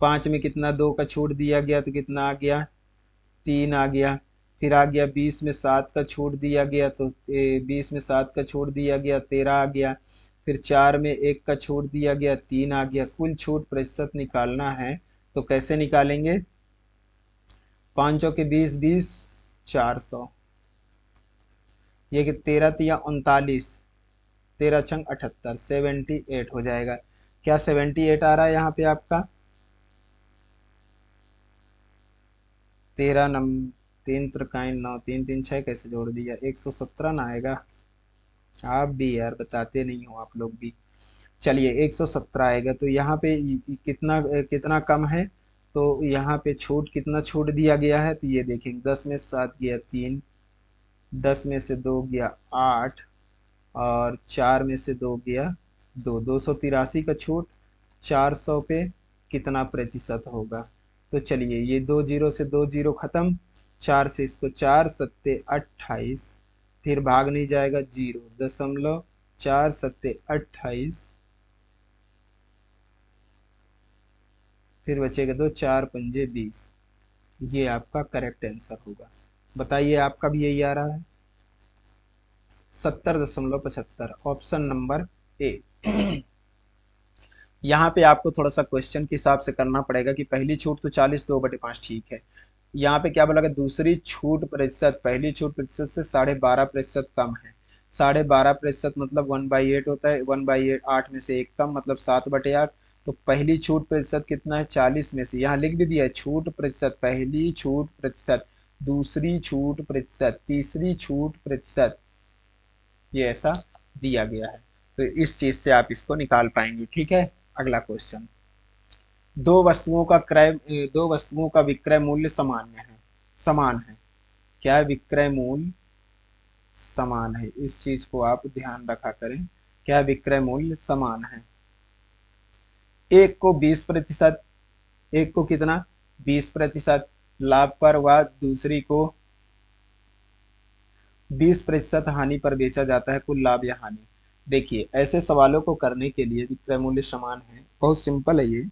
5 में कितना, 2 का छूट दिया गया, तो कितना आ गया, 3 आ गया। फिर आ गया 20 में 7 का छूट दिया गया, तो 20 में 7 का छूट दिया गया, 13 आ गया। फिर 4 में 1 का छूट दिया गया, 3 आ गया। कुल छूट प्रतिशत निकालना है, तो कैसे निकालेंगे, 5 के 20, 20, 400। ये कि 13×3 = 39, 13×6 = 78, 78 हो जाएगा। क्या 78 आ रहा है यहाँ पे आपका, 13 3 त्रिकाई 9, 3×3 = 6, कैसे जोड़ दिया, 117 ना आएगा। आप भी यार बताते नहीं हो आप लोग भी। चलिए 117 आएगा। तो यहाँ पे कितना कितना कम है, तो यहाँ पे छूट, कितना छूट दिया गया है, तो ये देखेंगे, 10 में 7 गया 3, 10 में से 2 गया 8, और 4 में से 2 गया 2, 283 का छूट 400 पे कितना प्रतिशत होगा। तो चलिए, ये 2 जीरो से 2 जीरो खत्म, 4 से इसको 4×7 = 28, फिर भाग नहीं जाएगा, 0.4×7 = 28, फिर बचेगा 2, 4×5 = 20। ये आपका करेक्ट आंसर होगा। बताइए, आपका भी यही आ रहा है, 70.75, ऑप्शन नंबर ए। यहाँ पे आपको थोड़ा सा क्वेश्चन के हिसाब से करना पड़ेगा कि पहली छूट तो 40, 2/5 ठीक है। यहाँ पे क्या बोला गया, दूसरी छूट प्रतिशत पहली छूट प्रतिशत से 12.5% कम है। 12.5% मतलब 1/8 होता है, 1/8, 8 में से 1 कम, मतलब 7/8। तो पहली छूट प्रतिशत कितना है, 40 में से, यहाँ लिख भी दिया है, छूट प्रतिशत, पहली छूट प्रतिशत, दूसरी छूट प्रतिशत, तीसरी छूट प्रतिशत, ये ऐसा दिया गया है। तो इस चीज से आप इसको निकाल पाएंगे, ठीक है। अगला क्वेश्चन, दो वस्तुओं का विक्रय मूल्य समान है। क्या है, विक्रय मूल्य समान है, इस चीज को आप ध्यान रखा करें। क्या विक्रय मूल्य समान है, एक को 20%, एक को कितना, 20% लाभ पर, व दूसरी को 20% हानि पर बेचा जाता है, कुल लाभ या हानि। देखिए, ऐसे सवालों को करने के लिए विक्रय मूल्य समान है, बहुत सिंपल है ये,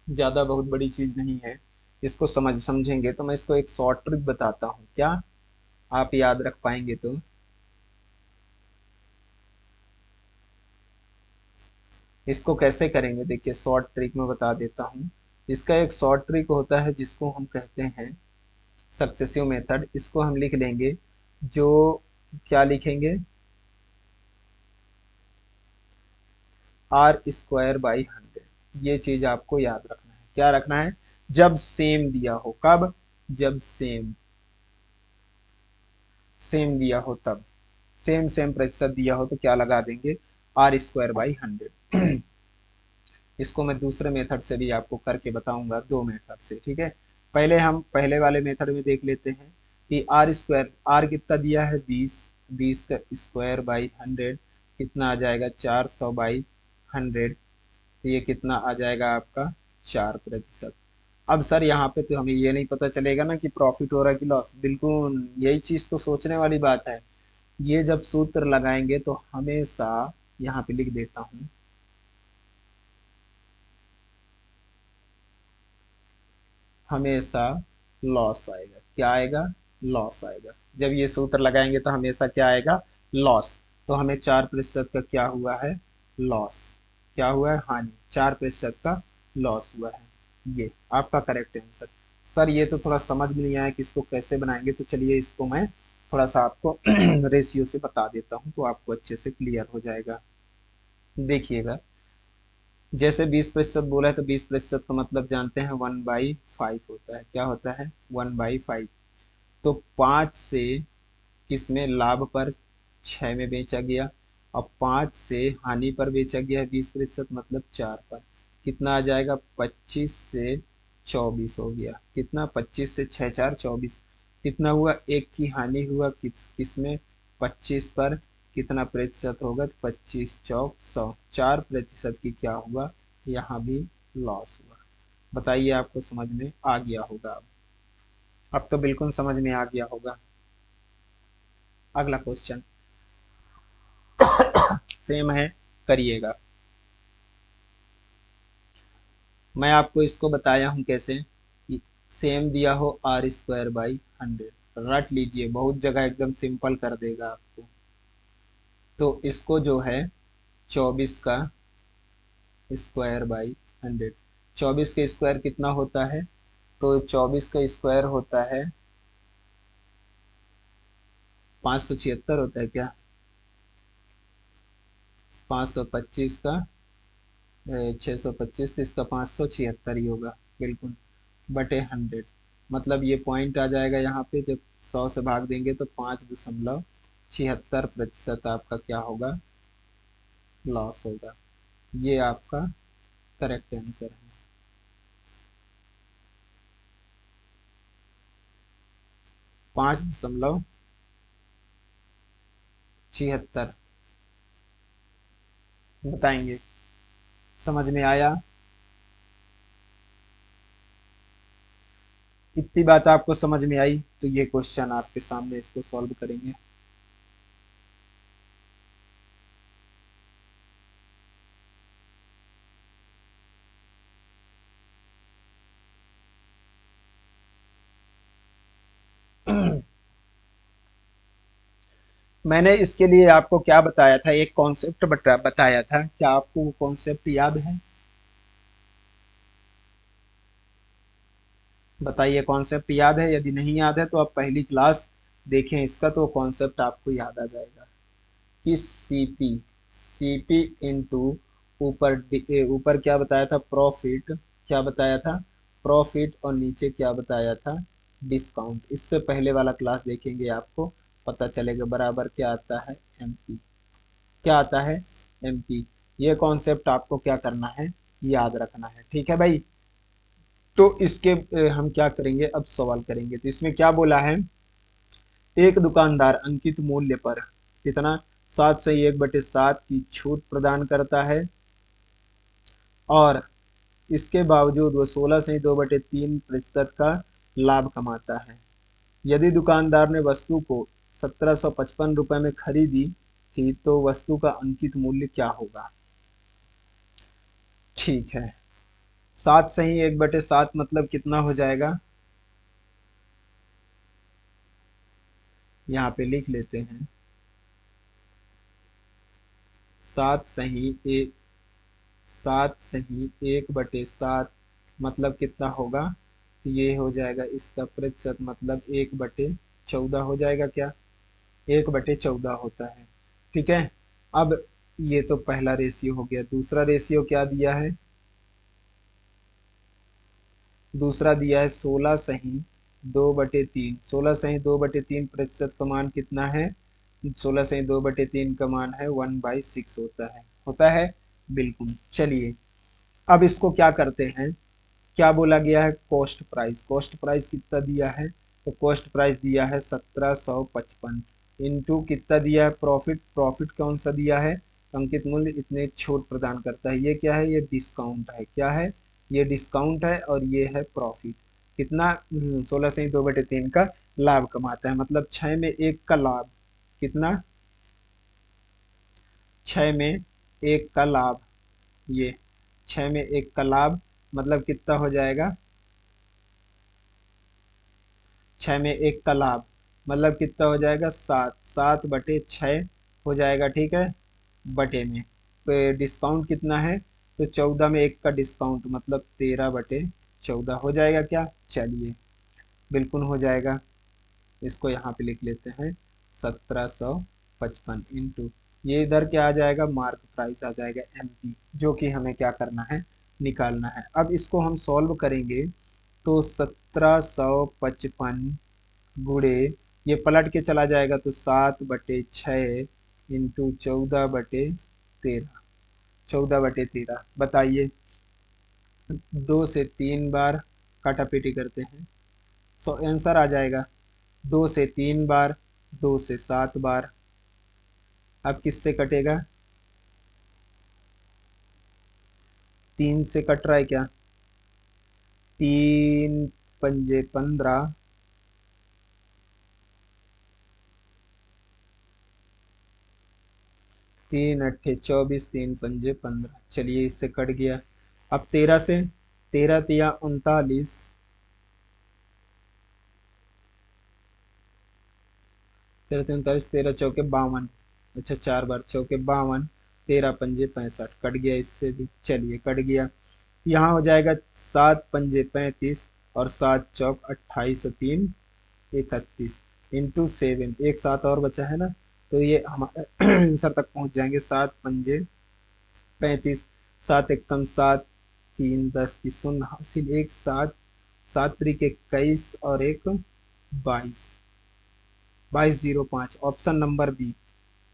ज्यादा बहुत बड़ी चीज नहीं है। इसको समझेंगे तो मैं इसको एक शॉर्ट ट्रिक बताता हूँ, क्या आप याद रख पाएंगे तो। इसको कैसे करेंगे, देखिए शॉर्ट ट्रिक में बता देता हूँ। इसका एक शॉर्ट ट्रिक होता है जिसको हम कहते हैं सक्सेसिव मेथड। इसको हम लिख लेंगे, जो क्या लिखेंगे, r² बाई 100। ये चीज आपको याद रखना है। क्या रखना है, जब सेम दिया हो, कब, जब सेम सेम दिया हो तब, सेम सेम प्रतिशत दिया हो तो क्या लगा देंगे, r² बाई 100। इसको मैं दूसरे मेथड से भी आपको करके बताऊंगा, दो मेथड से, ठीक है। पहले हम पहले वाले मेथड में देख लेते हैं कि आर कितना दिया है, 20। 20 का स्क्वायर बाई 100 कितना आ जाएगा, 400/100। तो ये कितना आ जाएगा आपका, 4%। अब सर यहाँ पे तो हमें ये नहीं पता चलेगा ना कि प्रॉफिट हो रहा है कि लॉस। बिल्कुल यही चीज तो सोचने वाली बात है। ये जब सूत्र लगाएंगे तो हमेशा, यहाँ पे लिख देता हूँ, हमेशा लॉस आएगा। क्या आएगा, लॉस आएगा। जब ये सूत्र लगाएंगे तो हमेशा क्या आएगा, लॉस। तो हमें 4% का क्या हुआ है, लॉस। क्या हुआ है, हानि। 4% का लॉस हुआ है। ये आपका करेक्ट आंसर। सर ये तो थोड़ा समझ में नहीं आया कि इसको कैसे बनाएंगे, तो चलिए इसको मैं थोड़ा सा आपको रेशियो से बता देता हूँ तो आपको अच्छे से क्लियर हो जाएगा। देखिएगा, जैसे 20% बोला है तो 20% का मतलब जानते हैं 1/5 होता है। क्या होता है, 1/5। तो 5 से किसमें, लाभ पर, 6 में बेचा गया। अब 5 से हानि पर बेचा गया है 20%, मतलब 4 पर। कितना आ जाएगा, 25 से 24 हो गया। कितना, 25 से 6 4 24। कितना हुआ, एक की हानि हुआ, किसमें, 25 पर। कितना प्रतिशत होगा, 25 चौक 100। 4% की क्या हुआ, यहाँ भी लॉस हुआ। बताइए, आपको समझ में आ गया होगा अब तो बिल्कुल समझ में आ गया होगा। अगला क्वेश्चन सेम है, करिएगा। मैं आपको इसको बताया हूं कैसे, सेम दिया हो r² बाई 100। रट लीजिए, बहुत जगह एकदम सिंपल कर देगा आपको। तो इसको जो है 24 का स्क्वायर बाई 100। 24 का स्क्वायर कितना होता है, तो 24 का स्क्वायर होता है 576 होता है क्या, 525 का 625, तो इसका 576 ही होगा, बिल्कुल, बटे 100। मतलब ये पॉइंट आ जाएगा यहाँ पे, जब 100 से भाग देंगे तो 5.76% आपका क्या होगा, लॉस होगा। ये आपका करेक्ट आंसर है। 5.76 बताएंगे, समझ में आया। इतनी बात आपको समझ में आई तो ये क्वेश्चन आपके सामने, इसको सॉल्व करेंगे। मैंने इसके लिए आपको क्या बताया था, एक कॉन्सेप्ट बताया था, क्या आपको वो कॉन्सेप्ट याद है, बताइए, कॉन्सेप्ट याद है। यदि नहीं याद है तो आप पहली क्लास देखें इसका, तो कॉन्सेप्ट आपको याद आ जाएगा कि सीपी, सीपी इंटू ऊपर ऊपर क्या बताया था, प्रॉफिट। क्या बताया था, प्रॉफिट, और नीचे क्या बताया था, डिस्काउंट। इससे पहले वाला क्लास देखेंगे आपको पता चलेगा बराबर क्या आता है, एमपी। क्या आता है, एमपी। ये कॉन्सेप्ट आपको क्या करना है, याद रखना है, ठीक है भाई। तो इसके हम क्या करेंगे, अब सवाल करेंगे। तो इसमें क्या बोला है, एक दुकानदार अंकित मूल्य पर कितना, 7/1/7 की छूट प्रदान करता है, और इसके बावजूद वो 16/2/3% का लाभ कमाता है। यदि दुकानदार ने वस्तु को 1755 रुपए में खरीदी थी तो वस्तु का अंकित मूल्य क्या होगा। ठीक है, 7/1/7 मतलब कितना हो जाएगा, यहाँ पे लिख लेते हैं, 7 सही एक 7 सही 1/7 मतलब कितना होगा, तो ये हो जाएगा इसका प्रतिशत मतलब 1/14 हो जाएगा क्या, 1/14 होता है। ठीक है। अब ये तो पहला रेशियो हो गया, दूसरा रेशियो क्या दिया है, दूसरा दिया है 16 सही 2/3, 16 सही 2/3 प्रतिशत का मान कितना है, 16 सही 2/3 का मान है 1/6 होता है बिल्कुल। चलिए अब इसको क्या करते हैं, क्या बोला गया है, कॉस्ट प्राइस, कॉस्ट प्राइस कितना दिया है, तो कॉस्ट प्राइस दिया है 1755 इंटू कितना दिया है प्रॉफिट, प्रॉफिट कौन सा दिया है, अंकित मूल्य इतने छूट प्रदान करता है, ये क्या है, ये डिस्काउंट है, क्या है, ये डिस्काउंट है और ये है प्रॉफिट। कितना 16 से 2/3 का लाभ कमाता है, मतलब 6 में 1 का लाभ, कितना, 6 में 1 का लाभ, ये 6 में 1 का लाभ मतलब कितना हो जाएगा, 6 में 1 का लाभ मतलब कितना हो जाएगा, 7 हो जाएगा। ठीक है, बटे में तो डिस्काउंट कितना है, तो 14 में 1 का डिस्काउंट मतलब 13/14 हो जाएगा क्या, चलिए बिल्कुल हो जाएगा। इसको यहाँ पे लिख लेते हैं 1755 इंटू, ये इधर क्या आ जाएगा, मार्क प्राइस आ जाएगा MP, जो कि हमें क्या करना है, निकालना है। अब इसको हम सॉल्व करेंगे तो 1755 गुड़े, ये पलट के चला जाएगा तो 7/6 इंटू 14/13, 14/13 बताइए, 2 से 3 बार काटापीटी करते हैं, सो आंसर आ जाएगा 2 से 3 बार, 2 से 7 बार। अब किससे कटेगा, 3 से कट रहा है क्या, 3 पंजे 15, 3 अट्ठे 24, 3 पंजे 15, चलिए इससे कट गया। अब 13 से, 13 तिया 39, 13 तिया 39, 13 चौके 52, अच्छा 4 बार चौके 52, 13 पंजे 65 कट गया, इससे भी चलिए कट गया। यहाँ हो जाएगा 7 पंजे 35 और 7 चौक 28 और 3 31 इंटू 7, एक सात और बचा है ना, तो ये हमारे आंसर तक पहुंच जाएंगे। 7 पंजे 35, 7 एकम 7, 3 10 की शून्य हासिल, एक 7, 7 त्रिक 21 और एक 22, 2205 ऑप्शन नंबर बी।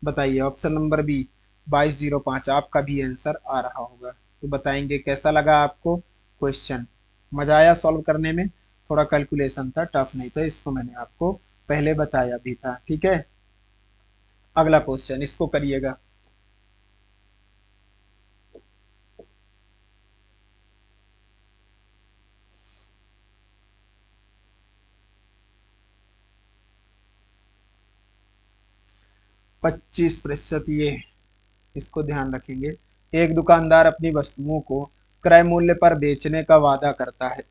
बताइए ऑप्शन नंबर बी 2205 आपका भी आंसर आ रहा होगा। तो बताएंगे कैसा लगा आपको क्वेश्चन, मजा आया सॉल्व करने में, थोड़ा कैलकुलेशन था, टफ नहीं था, इसको मैंने आपको पहले बताया भी था। ठीक है, अगला क्वेश्चन इसको करिएगा। 25%, ये इसको ध्यान रखेंगे। एक दुकानदार अपनी वस्तुओं को क्रय मूल्य पर बेचने का वादा करता है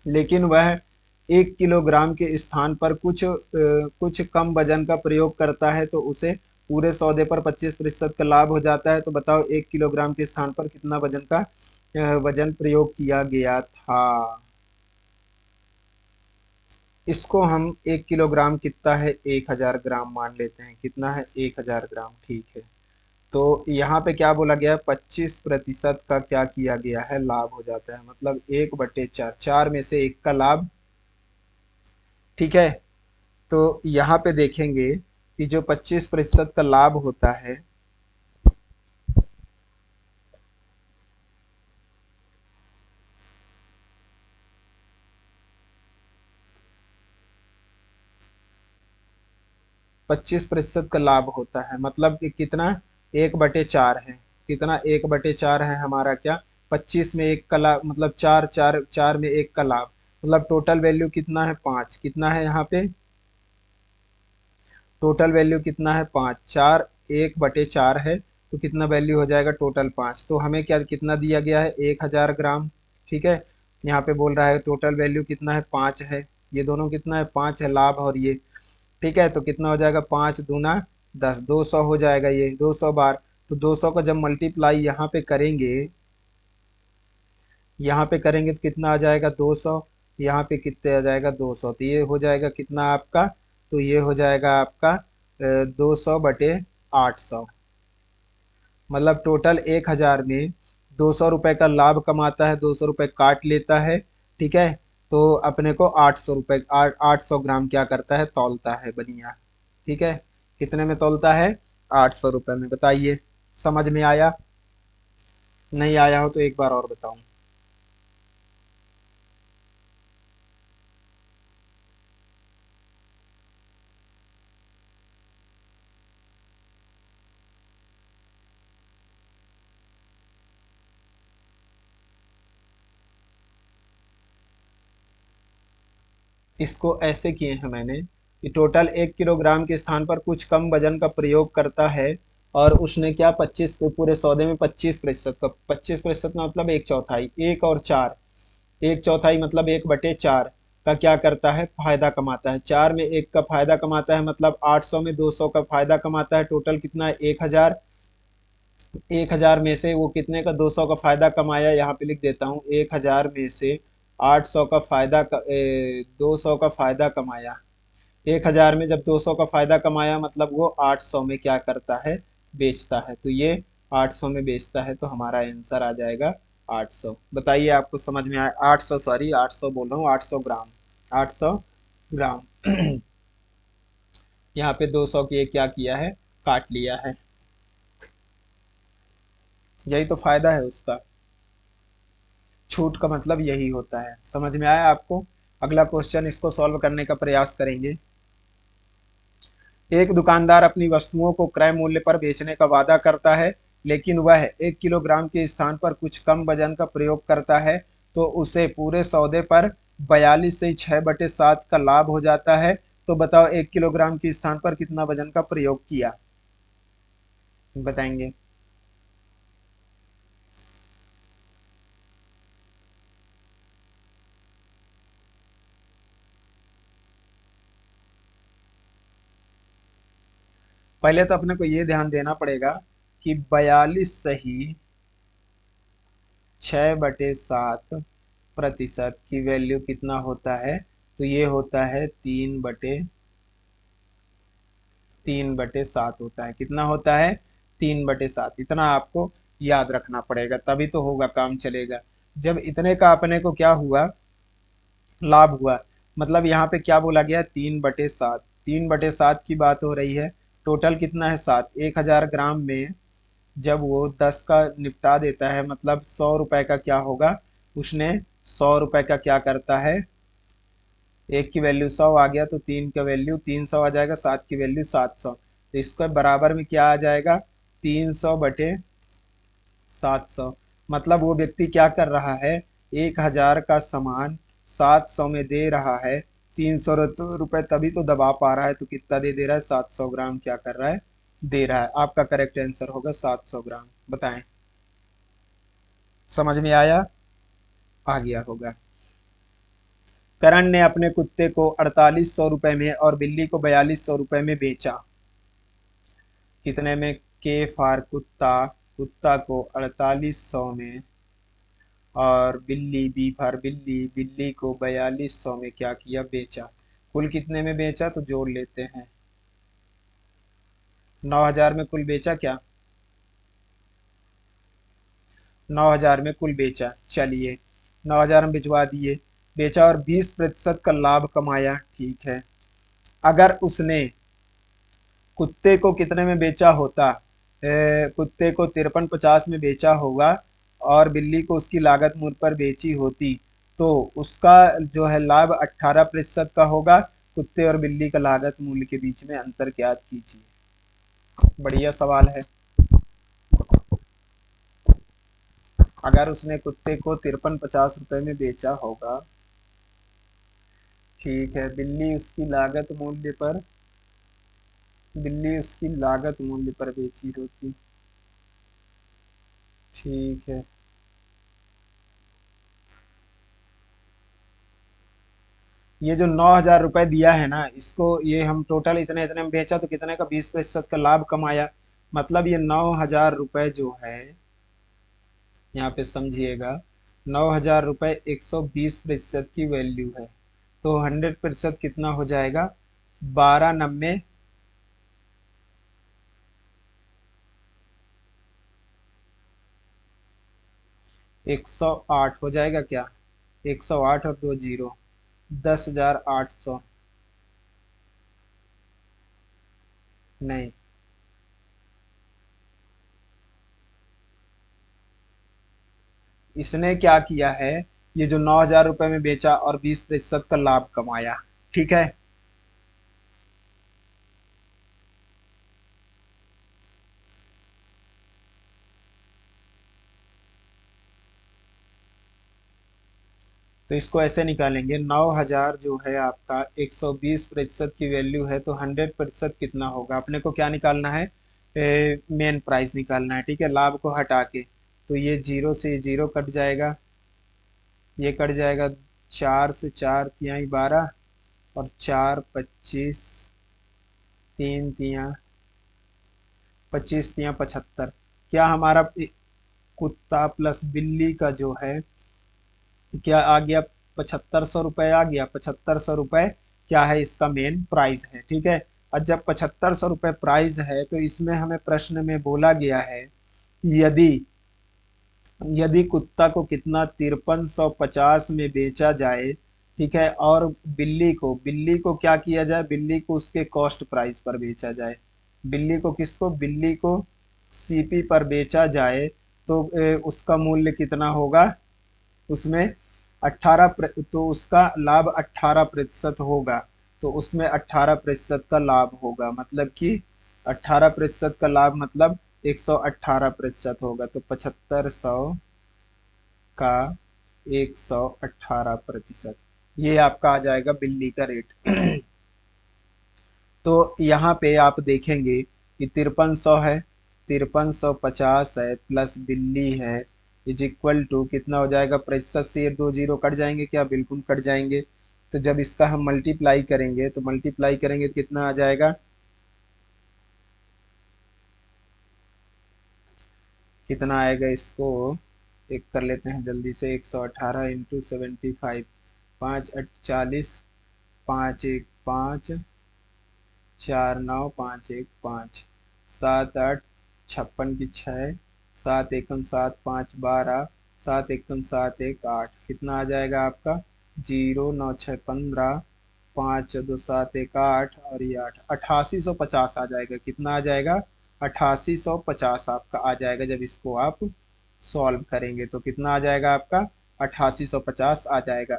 लेकिन वह 1 किलोग्राम के स्थान पर कुछ कम वजन का प्रयोग करता है तो उसे पूरे सौदे पर 25% का लाभ हो जाता है। तो बताओ 1 किलोग्राम के स्थान पर कितना वजन का वजन प्रयोग किया गया था। इसको हम 1 किलोग्राम कितना है, 1000 ग्राम मान लेते हैं, कितना है 1000 ग्राम। ठीक है, तो यहाँ पे क्या बोला गया है, 25% का क्या किया गया है, लाभ हो जाता है, मतलब 1/4, 4 में से 1 का लाभ। ठीक है, तो यहाँ पे देखेंगे कि जो 25% का लाभ होता है, 25% का लाभ होता है मतलब कि कितना, 1/4 है, कितना 1/4 है हमारा क्या, 25 में 1 का लाभ मतलब 4 में 1 का लाभ, मतलब टोटल वैल्यू कितना है 5, कितना है यहाँ पे, टोटल वैल्यू कितना है 5, 4 1/4 है, तो कितना वैल्यू हो जाएगा टोटल 5, तो हमें क्या कितना दिया गया है 1000 ग्राम। ठीक है, यहाँ पे बोल रहा है टोटल वैल्यू कितना है 5 है, ये दोनों कितना है 5 है लाभ और ये। ठीक है, तो कितना हो जाएगा 5 दूना 10, 200 हो जाएगा, ये 200 बार, तो 200 का जब मल्टीप्लाई यहाँ पे करेंगे तो कितना आ जाएगा 200। यहाँ पे कितने आ जाएगा 200, तो ये हो जाएगा कितना आपका, तो ये हो जाएगा आपका 200/800। मतलब टोटल 1000 में 200 रुपये का लाभ कमाता है, 200 रुपये काट लेता है। ठीक है, तो अपने को 800 रुपये 800 ग्राम क्या करता है, तौलता है बनिया। ठीक है, कितने में तौलता है, 800 रुपये में। बताइए, समझ में आया? नहीं आया हो तो एक बार और बताऊं। इसको ऐसे किए हैं मैंने कि टोटल 1 किलोग्राम के स्थान पर कुछ कम वजन का प्रयोग करता है, और उसने क्या 25 पे पूरे सौदे में 25% का, 25% मतलब एक चौथाई, एक और चार, एक चौथाई मतलब 1/4 का क्या करता है, फायदा कमाता है। 4 में 1 का फायदा कमाता है, मतलब 800 में 200 का फायदा कमाता है। टोटल कितना है, 1000। 1000 में से वो कितने का 200 का फायदा कमाया, यहाँ पे लिख देता हूँ, 1000 में से 800 का फायदा 200 का फायदा कमाया। 1000 में जब 200 का फायदा कमाया, मतलब वो 800 में क्या करता है, बेचता है। तो ये 800 में बेचता है, तो हमारा आंसर आ जाएगा 800। बताइए, आपको समझ में आया? 800, सॉरी 800 बोल रहा हूँ, 800 ग्राम, 800 ग्राम। यहाँ पे 200 की क्या किया है, काट लिया है। यही तो फायदा है उसका। छूट का मतलब यही होता है। समझ में आया आपको? अगला क्वेश्चन, इसको सॉल्व करने का प्रयास करेंगे। एक दुकानदार अपनी वस्तुओं को क्रय मूल्य पर बेचने का वादा करता है, लेकिन वह 1 किलोग्राम के स्थान पर कुछ कम वजन का प्रयोग करता है, तो उसे पूरे सौदे पर 42 से 6/7 का लाभ हो जाता है। तो बताओ, 1 किलोग्राम के स्थान पर कितना वजन का प्रयोग किया, बताएंगे? पहले तो अपने को ये ध्यान देना पड़ेगा कि 42 सही 6/7 की वैल्यू कितना होता है, तो ये होता है 3/7 होता है। कितना होता है, 3/7। इतना आपको याद रखना पड़ेगा, तभी तो होगा, काम चलेगा। जब इतने का अपने को क्या हुआ, लाभ हुआ, मतलब यहाँ पे क्या बोला गया, 3/7। 3/7 की बात हो रही है। टोटल कितना है, 7। 1000 ग्राम में जब वो 10 का निपटा देता है, मतलब 100 रुपए का क्या होगा, उसने 100 रुपए का क्या करता है, एक की वैल्यू 100 आ गया, तो तीन का वैल्यू 300 आ जाएगा, सात की वैल्यू 700। तो इसका बराबर में क्या आ जाएगा, 300/700। मतलब वो व्यक्ति क्या कर रहा है, 1000 का सामान 700 में दे रहा है। 300 रुपए तभी तो दबा पा रहा है, तो कितना दे दे रहा है, 700 ग्राम क्या कर रहा है, दे रहा है। आपका करेक्ट आंसर होगा 700 ग्राम। बताएं, समझ में आया? आ गया होगा। करण ने अपने कुत्ते को 4800 रुपए में और बिल्ली को 4200 रुपए में बेचा। कितने में, के फार कुत्ता, कुत्ता को 4800 में, और बिल्ली, बी फार बिल्ली, बिल्ली को 4200 में क्या किया, बेचा। कुल कितने में बेचा, तो जोड़ लेते हैं। 9000 में कुल बेचा क्या, 9000 में कुल बेचा। चलिए, 9000 में भिजवा दिए, बेचा और 20% का लाभ कमाया। ठीक है, अगर उसने कुत्ते को कितने में बेचा होता, कुत्ते को 5350 में बेचा होगा, और बिल्ली को उसकी लागत मूल्य पर बेची होती, तो उसका जो है लाभ 18% का होगा। कुत्ते और बिल्ली का लागत मूल्य के बीच में अंतर ज्ञात कीजिए। बढ़िया सवाल है। अगर उसने कुत्ते को 5350 रुपए में बेचा होगा, ठीक है, बिल्ली उसकी लागत मूल्य पर बेची होती। ठीक है, ये जो 9000 रुपए दिया है ना, इसको ये हम टोटल इतने इतने में बेचा, तो कितने का 20% का लाभ कमाया। मतलब ये 9,000 रुपये जो है, यहाँ पे समझिएगा, 9,000 रुपये 120% की वैल्यू है। तो 100% कितना हो जाएगा, 12 90, 108 हो जाएगा क्या, 108 और 2 जीरो, 10,800। नहीं, इसने क्या किया है, ये जो 9,000 रुपये में बेचा और 20% का लाभ कमाया, ठीक है। तो इसको ऐसे निकालेंगे, 9,000 जो है आपका 120% की वैल्यू है, तो 100% कितना होगा, अपने को क्या निकालना है, मेन प्राइस निकालना है, ठीक है, लाभ को हटा के। तो ये जीरो से जीरो कट जाएगा, ये कट जाएगा, 4 से 4 तिहाई 12, और 4 25, 3 तिहाई 25 तिहाई 75। क्या हमारा कुत्ता प्लस बिल्ली का जो है, क्या आ गया, 7,500 रुपये आ गया, 7,500 रुपये क्या है, इसका मेन प्राइस है, ठीक है। और जब 7,500 रुपये प्राइस है, तो इसमें हमें प्रश्न में बोला गया है, यदि यदि कुत्ता को कितना 5350 में बेचा जाए, ठीक है, और बिल्ली को क्या किया जाए, बिल्ली को उसके कॉस्ट प्राइस पर बेचा जाए, बिल्ली को सीपी पर बेचा जाए, तो उसका मूल्य कितना होगा, उसमें 18, तो उसका लाभ 18% होगा। तो उसमें 18% का लाभ होगा, मतलब कि 18% का लाभ मतलब 118% होगा। तो 7500 का 118%, ये आपका आ जाएगा बिल्ली का रेट। तो यहाँ पे आप देखेंगे कि 5300 है, 5350 है, प्लस बिल्ली है, इज इक्वल टू कितना हो जाएगा, प्रतिशत से ये 2 जीरो कट जाएंगे क्या, बिल्कुल कट जाएंगे। तो जब इसका हम मल्टीप्लाई करेंगे, तो कितना आ जाएगा, कितना आएगा, इसको एक कर लेते हैं जल्दी से, 118 × 75, 5 8 40, 5 1 5, 4 9 5 1 5, 7 8 56 की 6, 7 एकम 7 5 12, 7 एकम 7 1 8, कितना आ जाएगा आपका, 0 9 6 15, 5 2 7 1 8, और ये 8, 8850 आ जाएगा, कितना आ जाएगा, 8850 आपका आ जाएगा। जब इसको आप सॉल्व करेंगे तो कितना आ जाएगा आपका, 8850 आ जाएगा।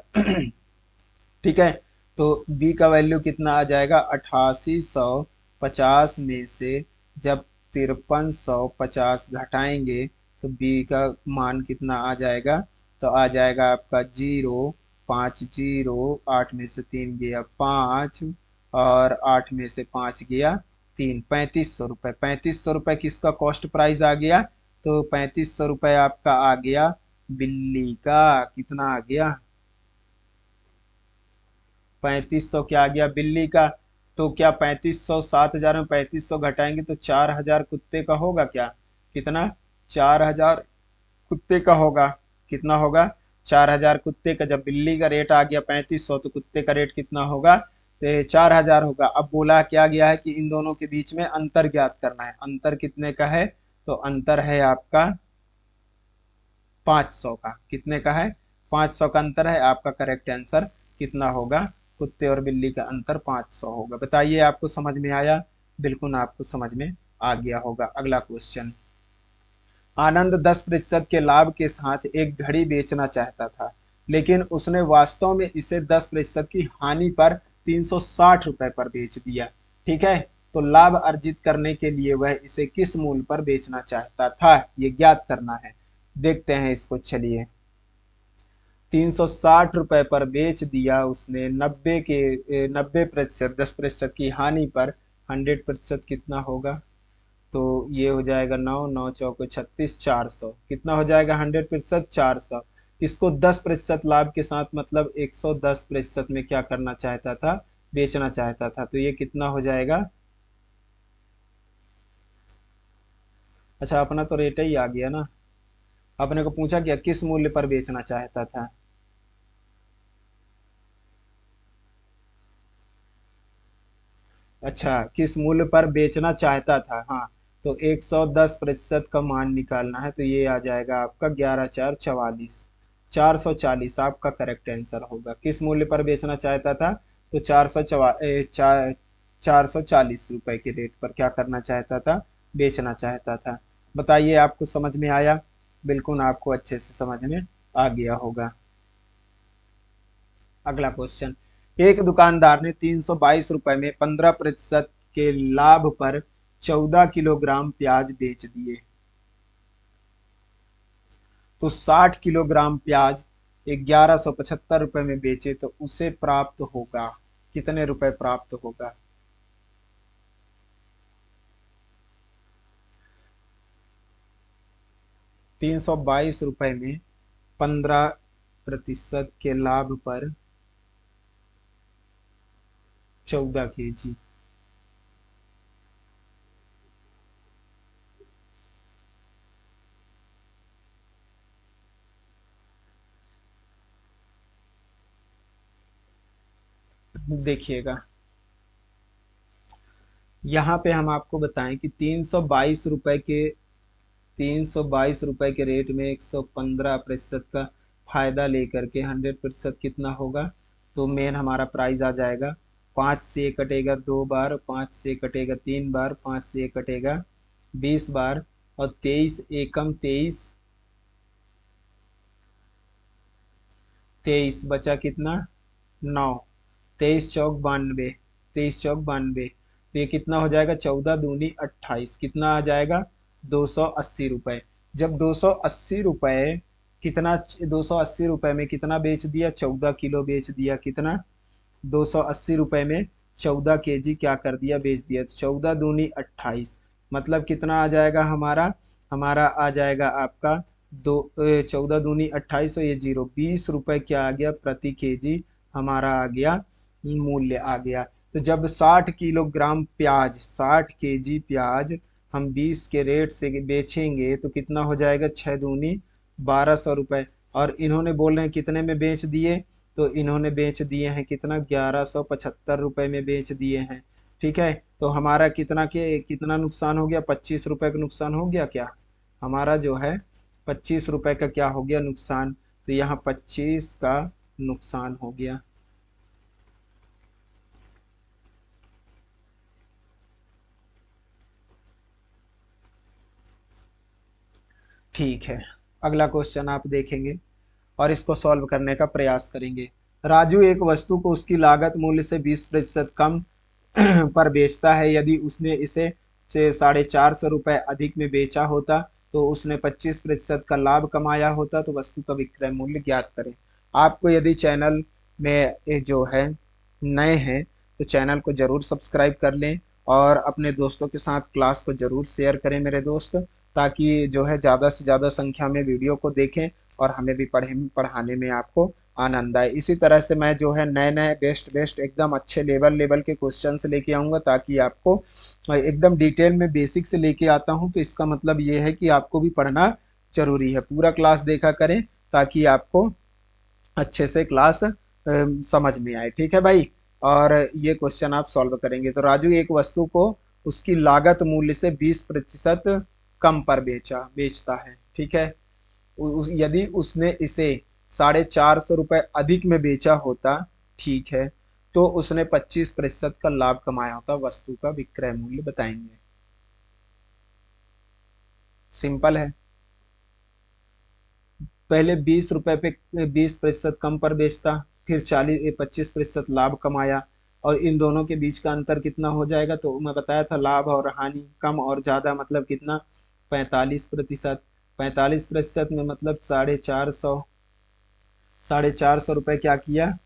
ठीक है। तो बी का वैल्यू कितना आ जाएगा, 8850 में से जब 5350 घटाएंगे, तो बी का मान कितना आ जाएगा, तो आ जाएगा आपका 0 5 0, 8 में से 3 गया 5, और 8 में से 5 गया 3, 3500 रुपये। 3500 रुपये किसका कॉस्ट प्राइस आ गया, तो 3500 रुपये आपका आ गया बिल्ली का, कितना आ गया, 3500 क्या आ गया बिल्ली का। तो क्या 3500, 7,000 में 3500 घटाएंगे तो 4,000 कुत्ते का होगा क्या, कितना, 4,000 कुत्ते का होगा, कितना होगा, 4,000 कुत्ते का। जब बिल्ली का रेट आ गया 3500, तो कुत्ते का रेट कितना होगा, तो 4,000 होगा। अब बोला क्या गया है कि इन दोनों के बीच में अंतर ज्ञात करना है, अंतर कितने का है, तो अंतर है आपका 500 का, कितने का है, 500 का अंतर है। आपका करेक्ट आंसर कितना होगा, कुत्ते और बिल्ली का अंतर 500 होगा। बताइए, आपको समझ में आया, बिल्कुल आपको समझ में आ गया होगा। अगला क्वेश्चन, आनंद 10% के लाभ के साथ एक घड़ी बेचना चाहता था, लेकिन उसने वास्तव में इसे 10% की हानि पर 360 रुपए पर बेच दिया, ठीक है। तो लाभ अर्जित करने के लिए वह इसे किस मूल्य पर बेचना चाहता था, ये ज्ञात करना है। देखते हैं इसको, चलिए। 360 रुपए पर बेच दिया उसने, 90% 10% की हानि पर, 100% कितना होगा, तो ये हो जाएगा 9 9 चौको 36, 400, कितना हो जाएगा, 100% 400। इसको 10% लाभ के साथ मतलब 110% में क्या करना चाहता था, बेचना चाहता था। तो ये कितना हो जाएगा, अच्छा, अपना तो रेट ही आ गया ना। अपने को पूछा क्या, किस मूल्य पर बेचना चाहता था। अच्छा, किस मूल्य पर बेचना चाहता था, हाँ। तो 110% का मान निकालना है, तो ये आ जाएगा आपका 11×4 = 44। 440 आपका करेक्ट आंसर होगा। किस मूल्य पर बेचना चाहता था, तो 440 रुपए के रेट पर क्या करना चाहता था, बेचना चाहता था। बताइए, आपको समझ में आया। बिल्कुल आपको अच्छे से समझ में आ गया होगा। अगला क्वेश्चन। एक दुकानदार ने 322 रुपए में 15% के लाभ पर 14 किलोग्राम प्याज बेच दिए। तो 60 किलोग्राम प्याज 1175 रुपए में बेचे तो उसे प्राप्त होगा, कितने रुपए प्राप्त होगा। 322 रुपए में 15% के लाभ पर 14 केजी। देखिएगा, यहाँ पे हम आपको बताएं कि 322 रुपए के रेट में 115% का फायदा लेकर के 100% कितना होगा। तो मेन हमारा प्राइस आ जाएगा, 5 से कटेगा 2 बार, 5 से कटेगा 3 बार, 5 से कटेगा 20 बार, और 23 एकम 23, 23 बचा कितना, 9। 23×4 = 92, 23×4 = 92। तो ये कितना हो जाएगा, 14 दूनी 28, कितना आ जाएगा, 280 रुपये। जब 280 रुपये कितना, 280 रुपये में कितना बेच दिया, 14 किलो बेच दिया। कितना, 280 रुपये में 14 केजी क्या कर दिया, बेच दिया। तो 14 दूनी 28, मतलब कितना आ जाएगा हमारा, हमारा आ जाएगा आपका 14 दूनी 28, और ये जीरो, 20 रुपये क्या आ गया प्रति केजी, हमारा आ गया, मूल्य आ गया। तो जब 60 किलोग्राम प्याज, 60 केजी प्याज हम 20 के रेट से बेचेंगे तो कितना हो जाएगा, 6 दूनी 1200 रुपये। और इन्होंने बोल रहे हैं कितने में बेच दिए, तो इन्होंने बेच दिए हैं कितना, 1175 रुपये में बेच दिए हैं। ठीक है, तो हमारा कितना के कितना नुकसान हो गया, 25 रुपये का नुकसान हो गया क्या, हमारा जो है 25 रुपये का क्या हो गया, नुकसान। तो यहाँ 25 का नुकसान हो गया। ठीक है, अगला क्वेश्चन आप देखेंगे और इसको सॉल्व करने का प्रयास करेंगे। राजू एक वस्तु को उसकी लागत मूल्य से 20% कम पर बेचता है। यदि उसने इसे से 450 रुपये अधिक में बेचा होता तो उसने 25% का लाभ कमाया होता। तो वस्तु का विक्रय मूल्य ज्ञात करें। आपको यदि चैनल में जो है नए हैं तो चैनल को जरूर सब्सक्राइब कर लें और अपने दोस्तों के साथ क्लास को जरूर शेयर करें मेरे दोस्त, ताकि जो है ज़्यादा से ज़्यादा संख्या में वीडियो को देखें और हमें भी पढ़ाने में आपको आनंद आए। इसी तरह से मैं जो है नए नए बेस्ट बेस्ट एकदम अच्छे लेवल लेवल के क्वेश्चंस लेके आऊँगा, ताकि आपको एकदम डिटेल में बेसिक से लेके आता हूँ। तो इसका मतलब ये है कि आपको भी पढ़ना जरूरी है। पूरा क्लास देखा करें ताकि आपको अच्छे से क्लास समझ में आए। ठीक है भाई, और ये क्वेश्चन आप सॉल्व करेंगे। तो राजू एक वस्तु को उसकी लागत मूल्य से 20% कम पर बेचता है। ठीक है, यदि उसने इसे 450 रुपये अधिक में बेचा होता, ठीक है, तो उसने 25% का लाभ कमाया होता। वस्तु का विक्रय मूल्य बताएंगे। सिंपल है। पहले 20 रुपए पे 20% कम पर बेचता, फिर 25% लाभ कमाया, और इन दोनों के बीच का अंतर कितना हो जाएगा, तो मैं बताया था लाभ और हानि, कम और ज्यादा मतलब कितना, 45%। 45% में मतलब 450, 450 रुपये क्या किया,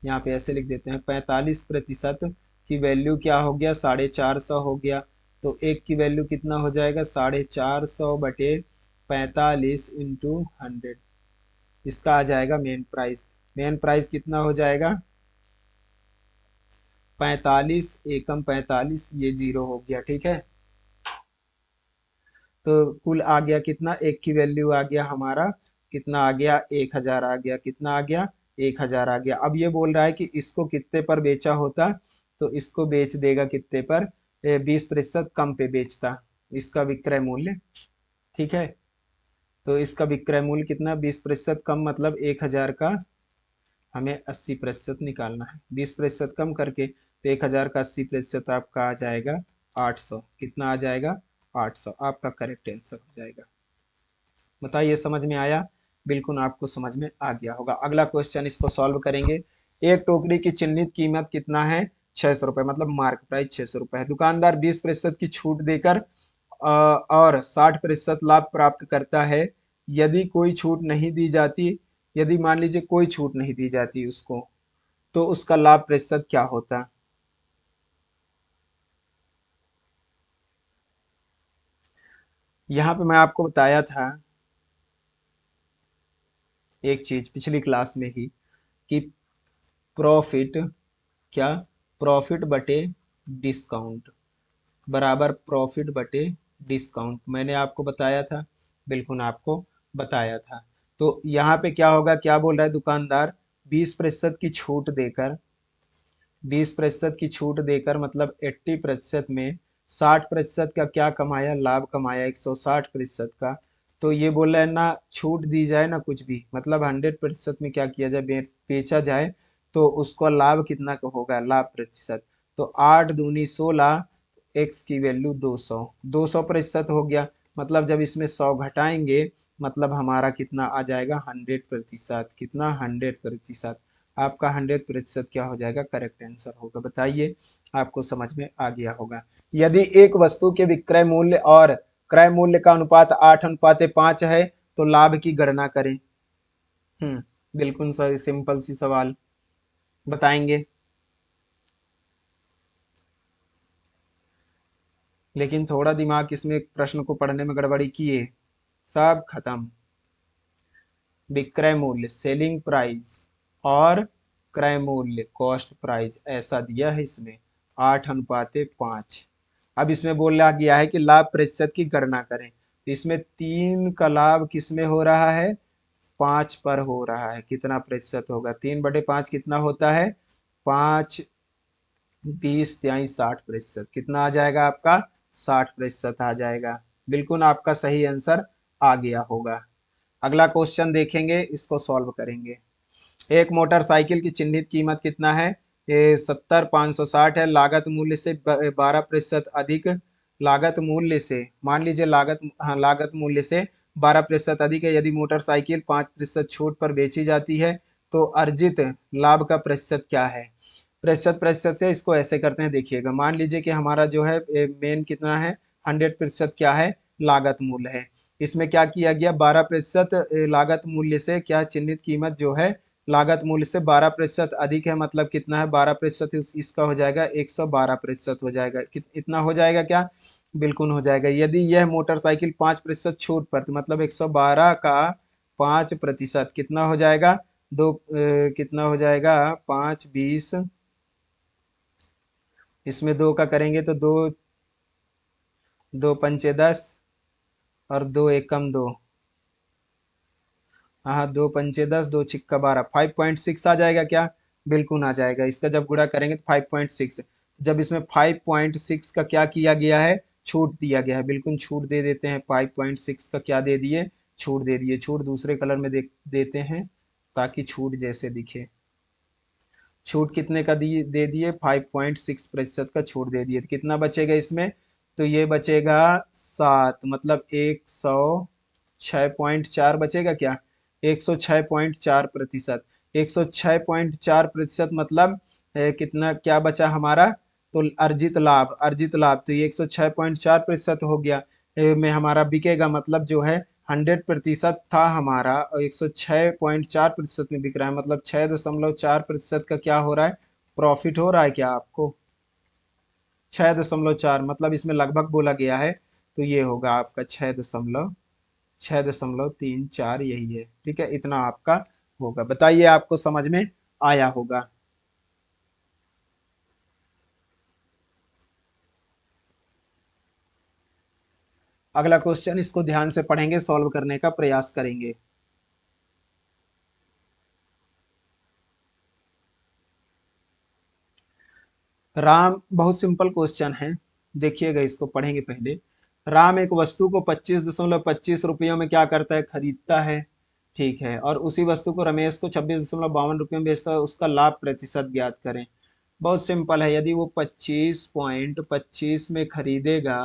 यहाँ पे ऐसे लिख देते हैं, 45% की वैल्यू क्या हो गया, 450 हो गया। तो एक की वैल्यू कितना हो जाएगा, 450/45 × 100। इसका आ जाएगा मेन प्राइस। मेन प्राइस कितना हो जाएगा, 45 एकम 45, ये जीरो हो गया। ठीक है, तो कुल आ गया कितना, एक की वैल्यू आ गया हमारा कितना आ गया, 1,000 आ गया, कितना आ गया, 1,000 आ गया। अब ये बोल रहा है कि इसको कितने पर बेचा होता, तो इसको बेच देगा कितने पर, 20% कम पे बेचता इसका विक्रय मूल्य। ठीक है, तो इसका विक्रय मूल्य कितना, 20% कम मतलब 1,000 का हमें 80% निकालना है। 20% कम करके तो 1,000 का 80% आपका आ जाएगा 800। कितना आ जाएगा, 800 आपका करेक्ट आंसर हो जाएगा। बताइए समझ में आया, बिल्कुल आपको समझ में आ गया होगा। अगला क्वेश्चन इसको सॉल्व करेंगे। एक टोकरी की चिन्हित कीमत कितना है, 600 रुपए, मतलब मार्क प्राइस 600 रुपए है। दुकानदार 20% की छूट देकर और 60% लाभ प्राप्त करता है। यदि कोई छूट नहीं दी जाती, यदि मान लीजिए कोई छूट नहीं दी जाती उसको, तो उसका लाभ प्रतिशत क्या होता। यहाँ पे मैं आपको बताया था एक चीज पिछली क्लास में ही, कि प्रॉफिट क्या, प्रॉफिट बटे डिस्काउंट बराबर प्रॉफिट बटे डिस्काउंट, मैंने आपको बताया था, बिल्कुल आपको बताया था। तो यहाँ पे क्या होगा, क्या बोल रहा है दुकानदार, 20% की छूट देकर, 20% की छूट देकर मतलब 80% में 60% का क्या कमाया, लाभ कमाया 160% का। तो ये बोल रहा है ना छूट दी जाए ना कुछ भी, मतलब 100% में क्या किया जाए, बेचा जाए, तो उसका लाभ कितना का होगा, लाभ प्रतिशत। तो 8 दूनी 16, एक्स की वैल्यू 200, 200% हो गया। मतलब जब इसमें 100 घटाएंगे, मतलब हमारा कितना आ जाएगा, 100%। कितना, 100%। आपका 100% क्या हो जाएगा, करेक्ट आंसर होगा। बताइए, आपको समझ में आ गया होगा। यदि एक वस्तु के विक्रय मूल्य और क्रय मूल्य का अनुपात 8:5 है, तो लाभ की गणना करें। बिल्कुल सही, सिंपल सी सवाल, बताएंगे। लेकिन थोड़ा दिमाग इसमें प्रश्न को पढ़ने में गड़बड़ी किए, सब खत्म। विक्रय मूल्य सेलिंग प्राइस और क्रय मूल्य कॉस्ट प्राइस ऐसा दिया है इसमें, 8:5। अब इसमें बोला गया है कि लाभ प्रतिशत की गणना करें, तो इसमें 3 का लाभ किस में हो रहा है, 5 पर हो रहा है। कितना प्रतिशत होगा, 3/5 कितना होता है, 5, 20 × 60%, कितना आ जाएगा आपका, 60% आ जाएगा। बिल्कुल आपका सही आंसर आ गया होगा। अगला क्वेश्चन देखेंगे, इसको सॉल्व करेंगे। एक मोटरसाइकिल की चिन्हित कीमत कितना है, ये 70,560 है। लागत मूल्य से 12% अधिक, लागत मूल्य से मान लीजिए लागत, हाँ लागत मूल्य से 12% अधिक है। यदि मोटरसाइकिल 5% छूट पर बेची जाती है, तो अर्जित लाभ का प्रतिशत क्या है। प्रतिशत प्रतिशत से इसको ऐसे करते हैं, देखिएगा मान लीजिए कि हमारा जो है मेन कितना है, 100% क्या है, लागत मूल्य है। इसमें क्या किया गया, 12% लागत मूल्य से क्या चिन्हित कीमत जो है लागत मूल्य से 12% अधिक है, मतलब कितना है, 12% इसका हो जाएगा 112% हो जाएगा। इतना हो जाएगा क्या, बिल्कुल हो जाएगा। यदि यह मोटरसाइकिल 5% छूट पर, मतलब 112 का 5% कितना हो जाएगा, कितना हो जाएगा, 5, 20, इसमें 2 का करेंगे तो 2, 2 पंचे 10 और 2 एकम 2, हाँ 2 पंचे 10, 2 छिक्का 12, 5.6 आ जाएगा क्या, बिल्कुल आ जाएगा। इसका जब गुणा करेंगे तो 5.6, जब इसमें 5.6 का क्या किया गया है, छूट दिया गया है, बिल्कुल छूट दे देते हैं। 5.6 का क्या दे दिए, छूट दे दिए। छूट दूसरे कलर में देते हैं ताकि छूट जैसे दिखे। छूट कितने का दे दिए, 5.6% का छूट दे दिए। तो कितना बचेगा इसमें, तो ये बचेगा 7, मतलब 106.4 बचेगा क्या, 106.4%। 106.4% मतलब कितना क्या बचा हमारा, तो अर्जित लाभ, अर्जित लाभ तो ये 106.4% हो गया। में हमारा बिकेगा, मतलब जो है 100% था हमारा, और 106.4% में बिक रहा है, मतलब 6.4% का क्या हो रहा है, प्रॉफिट हो रहा है क्या आपको, 6.4, मतलब इसमें लगभग बोला गया है, तो ये होगा आपका 6.34, यही है। ठीक है, इतना आपका होगा। बताइए, आपको समझ में आया होगा। अगला क्वेश्चन, इसको ध्यान से पढ़ेंगे, सॉल्व करने का प्रयास करेंगे। राम, बहुत सिंपल क्वेश्चन है, देखिएगा, इसको पढ़ेंगे पहले। राम एक वस्तु को 25.25 रुपयों में क्या करता है, खरीदता है। ठीक है, और उसी वस्तु को रमेश को 26.52 रुपये में बेचता है, उसका लाभ प्रतिशत ज्ञात करें। बहुत सिंपल है, यदि वो 25.25 में खरीदेगा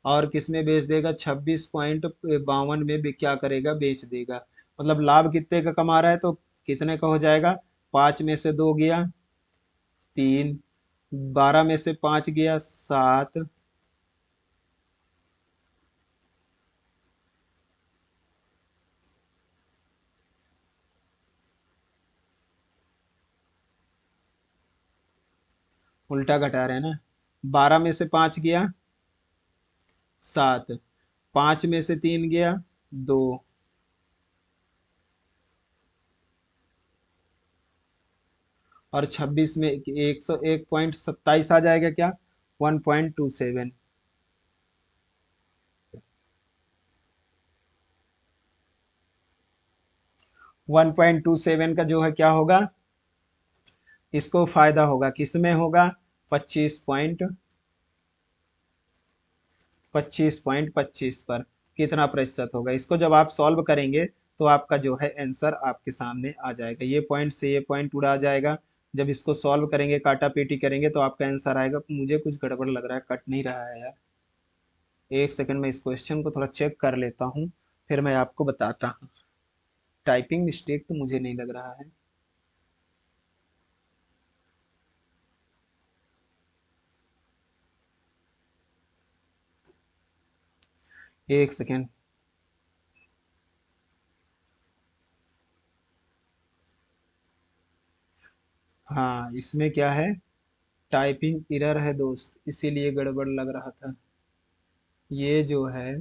और किस में बेच देगा, 26.52 में क्या करेगा, बेच देगा, मतलब लाभ कितने का कमा रहा है, तो कितने का हो जाएगा, 5 में से 2 गया 3, 12 में से 5 गया 7, उल्टा घटा रहे हैं ना, 12 में से 5 गया 7, 5 में से 3 गया 2, और 26 में 101.27 आ जाएगा क्या, 1.27। 1.27 का जो है क्या होगा, इसको फायदा होगा, किसमें होगा, 25.25 पर कितना प्रतिशत होगा। इसको जब आप सॉल्व करेंगे तो आपका जो है आंसर आपके सामने आ जाएगा, ये पॉइंट से ये पॉइंट उड़ा जाएगा। जब इसको सॉल्व करेंगे, काटा पीटी करेंगे, तो आपका आंसर आएगा। मुझे कुछ गड़बड़ लग रहा है, कट नहीं रहा है यार, एक सेकंड में इस क्वेश्चन को थोड़ा चेक कर लेता हूँ, फिर मैं आपको बताता हूँ। टाइपिंग मिस्टेक तो मुझे नहीं लग रहा है। एक सेकेंड। हाँ, इसमें क्या है, टाइपिंग एरर है दोस्त, इसीलिए गड़बड़ लग रहा था। ये जो है,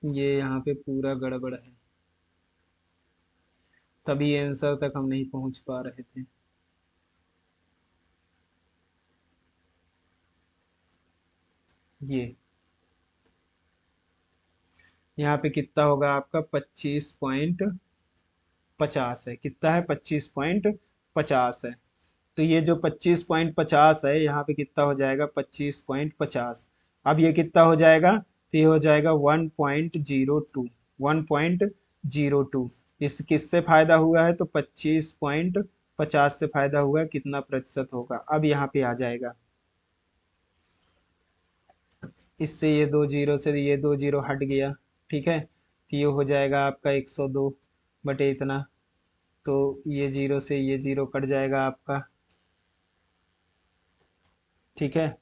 ये यहाँ पे पूरा गड़बड़ है, तभी आंसर तक हम नहीं पहुंच पा रहे थे। ये यहाँ पे कितना होगा आपका, 25.50 है, कितना है, 25.50 है। तो ये जो 25.50 है, यहाँ पे कितना हो जाएगा, 25.50। अब ये कितना हो जाएगा, तो ये हो जाएगा 1.02, 1.02। इस किससे फायदा हुआ है, तो 25.50 से फायदा हुआ है, कितना प्रतिशत होगा, अब यहाँ पे आ जाएगा। इससे ये 2 जीरो से ये 2 जीरो हट गया, ठीक है, तो ये हो जाएगा आपका 102 इतना। तो ये जीरो से ये जीरो कट जाएगा आपका, ठीक है,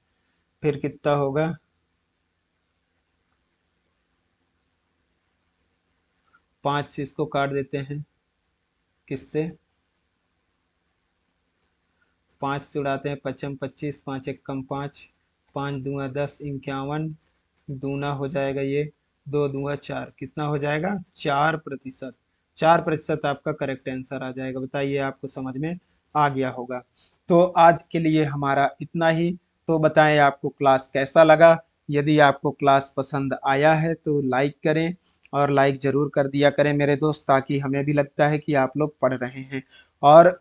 फिर कितना होगा, 5 से इसको काट देते हैं, किससे, 5 से उड़ाते हैं, पचम 25, 5 एकम 5, 5 दूना 10, 51, दूना हो जाएगा ये, 2 दूना 4, कितना हो जाएगा, 4%। 4% आपका करेक्ट आंसर आ जाएगा। बताइए, आपको समझ में आ गया होगा। तो आज के लिए हमारा इतना ही। तो बताएं आपको क्लास कैसा लगा। यदि आपको क्लास पसंद आया है तो लाइक करें, और लाइक ज़रूर कर दिया करें मेरे दोस्त, ताकि हमें भी लगता है कि आप लोग पढ़ रहे हैं। और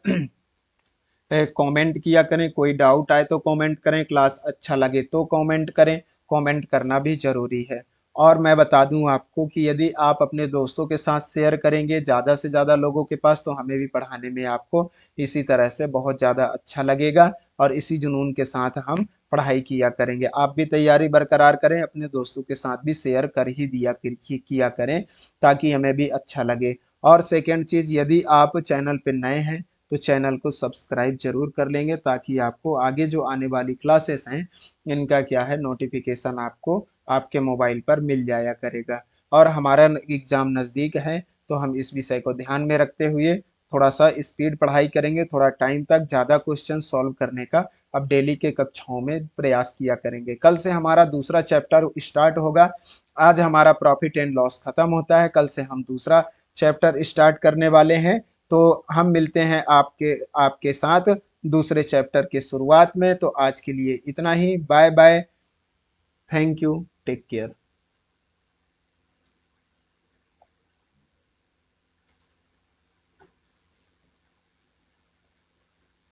कमेंट किया करें, कोई डाउट आए तो कमेंट करें, क्लास अच्छा लगे तो कमेंट करें, कमेंट करना भी ज़रूरी है। और मैं बता दूं आपको कि यदि आप अपने दोस्तों के साथ शेयर करेंगे ज़्यादा से ज़्यादा लोगों के पास, तो हमें भी पढ़ाने में आपको इसी तरह से बहुत ज़्यादा अच्छा लगेगा, और इसी जुनून के साथ हम पढ़ाई किया करेंगे। आप भी तैयारी बरकरार करें, अपने दोस्तों के साथ भी शेयर कर ही दिया किया करें, ताकि हमें भी अच्छा लगे। और सेकेंड चीज़, यदि आप चैनल पर नए हैं तो चैनल को सब्सक्राइब जरूर कर लेंगे, ताकि आपको आगे जो आने वाली क्लासेस हैं, इनका क्या है, नोटिफिकेशन आपको आपके मोबाइल पर मिल जाया करेगा। और हमारा एग्ज़ाम नज़दीक है, तो हम इस विषय को ध्यान में रखते हुए थोड़ा सा स्पीड पढ़ाई करेंगे, थोड़ा टाइम तक ज़्यादा क्वेश्चन सॉल्व करने का अब डेली के कक्षाओं में प्रयास किया करेंगे। कल से हमारा दूसरा चैप्टर स्टार्ट होगा। आज हमारा प्रॉफिट एंड लॉस खत्म होता है, कल से हम दूसरा चैप्टर स्टार्ट करने वाले हैं। तो हम मिलते हैं आपके आपके साथ दूसरे चैप्टर के शुरुआत में। तो आज के लिए इतना ही। Bye bye. Thank you. Take care.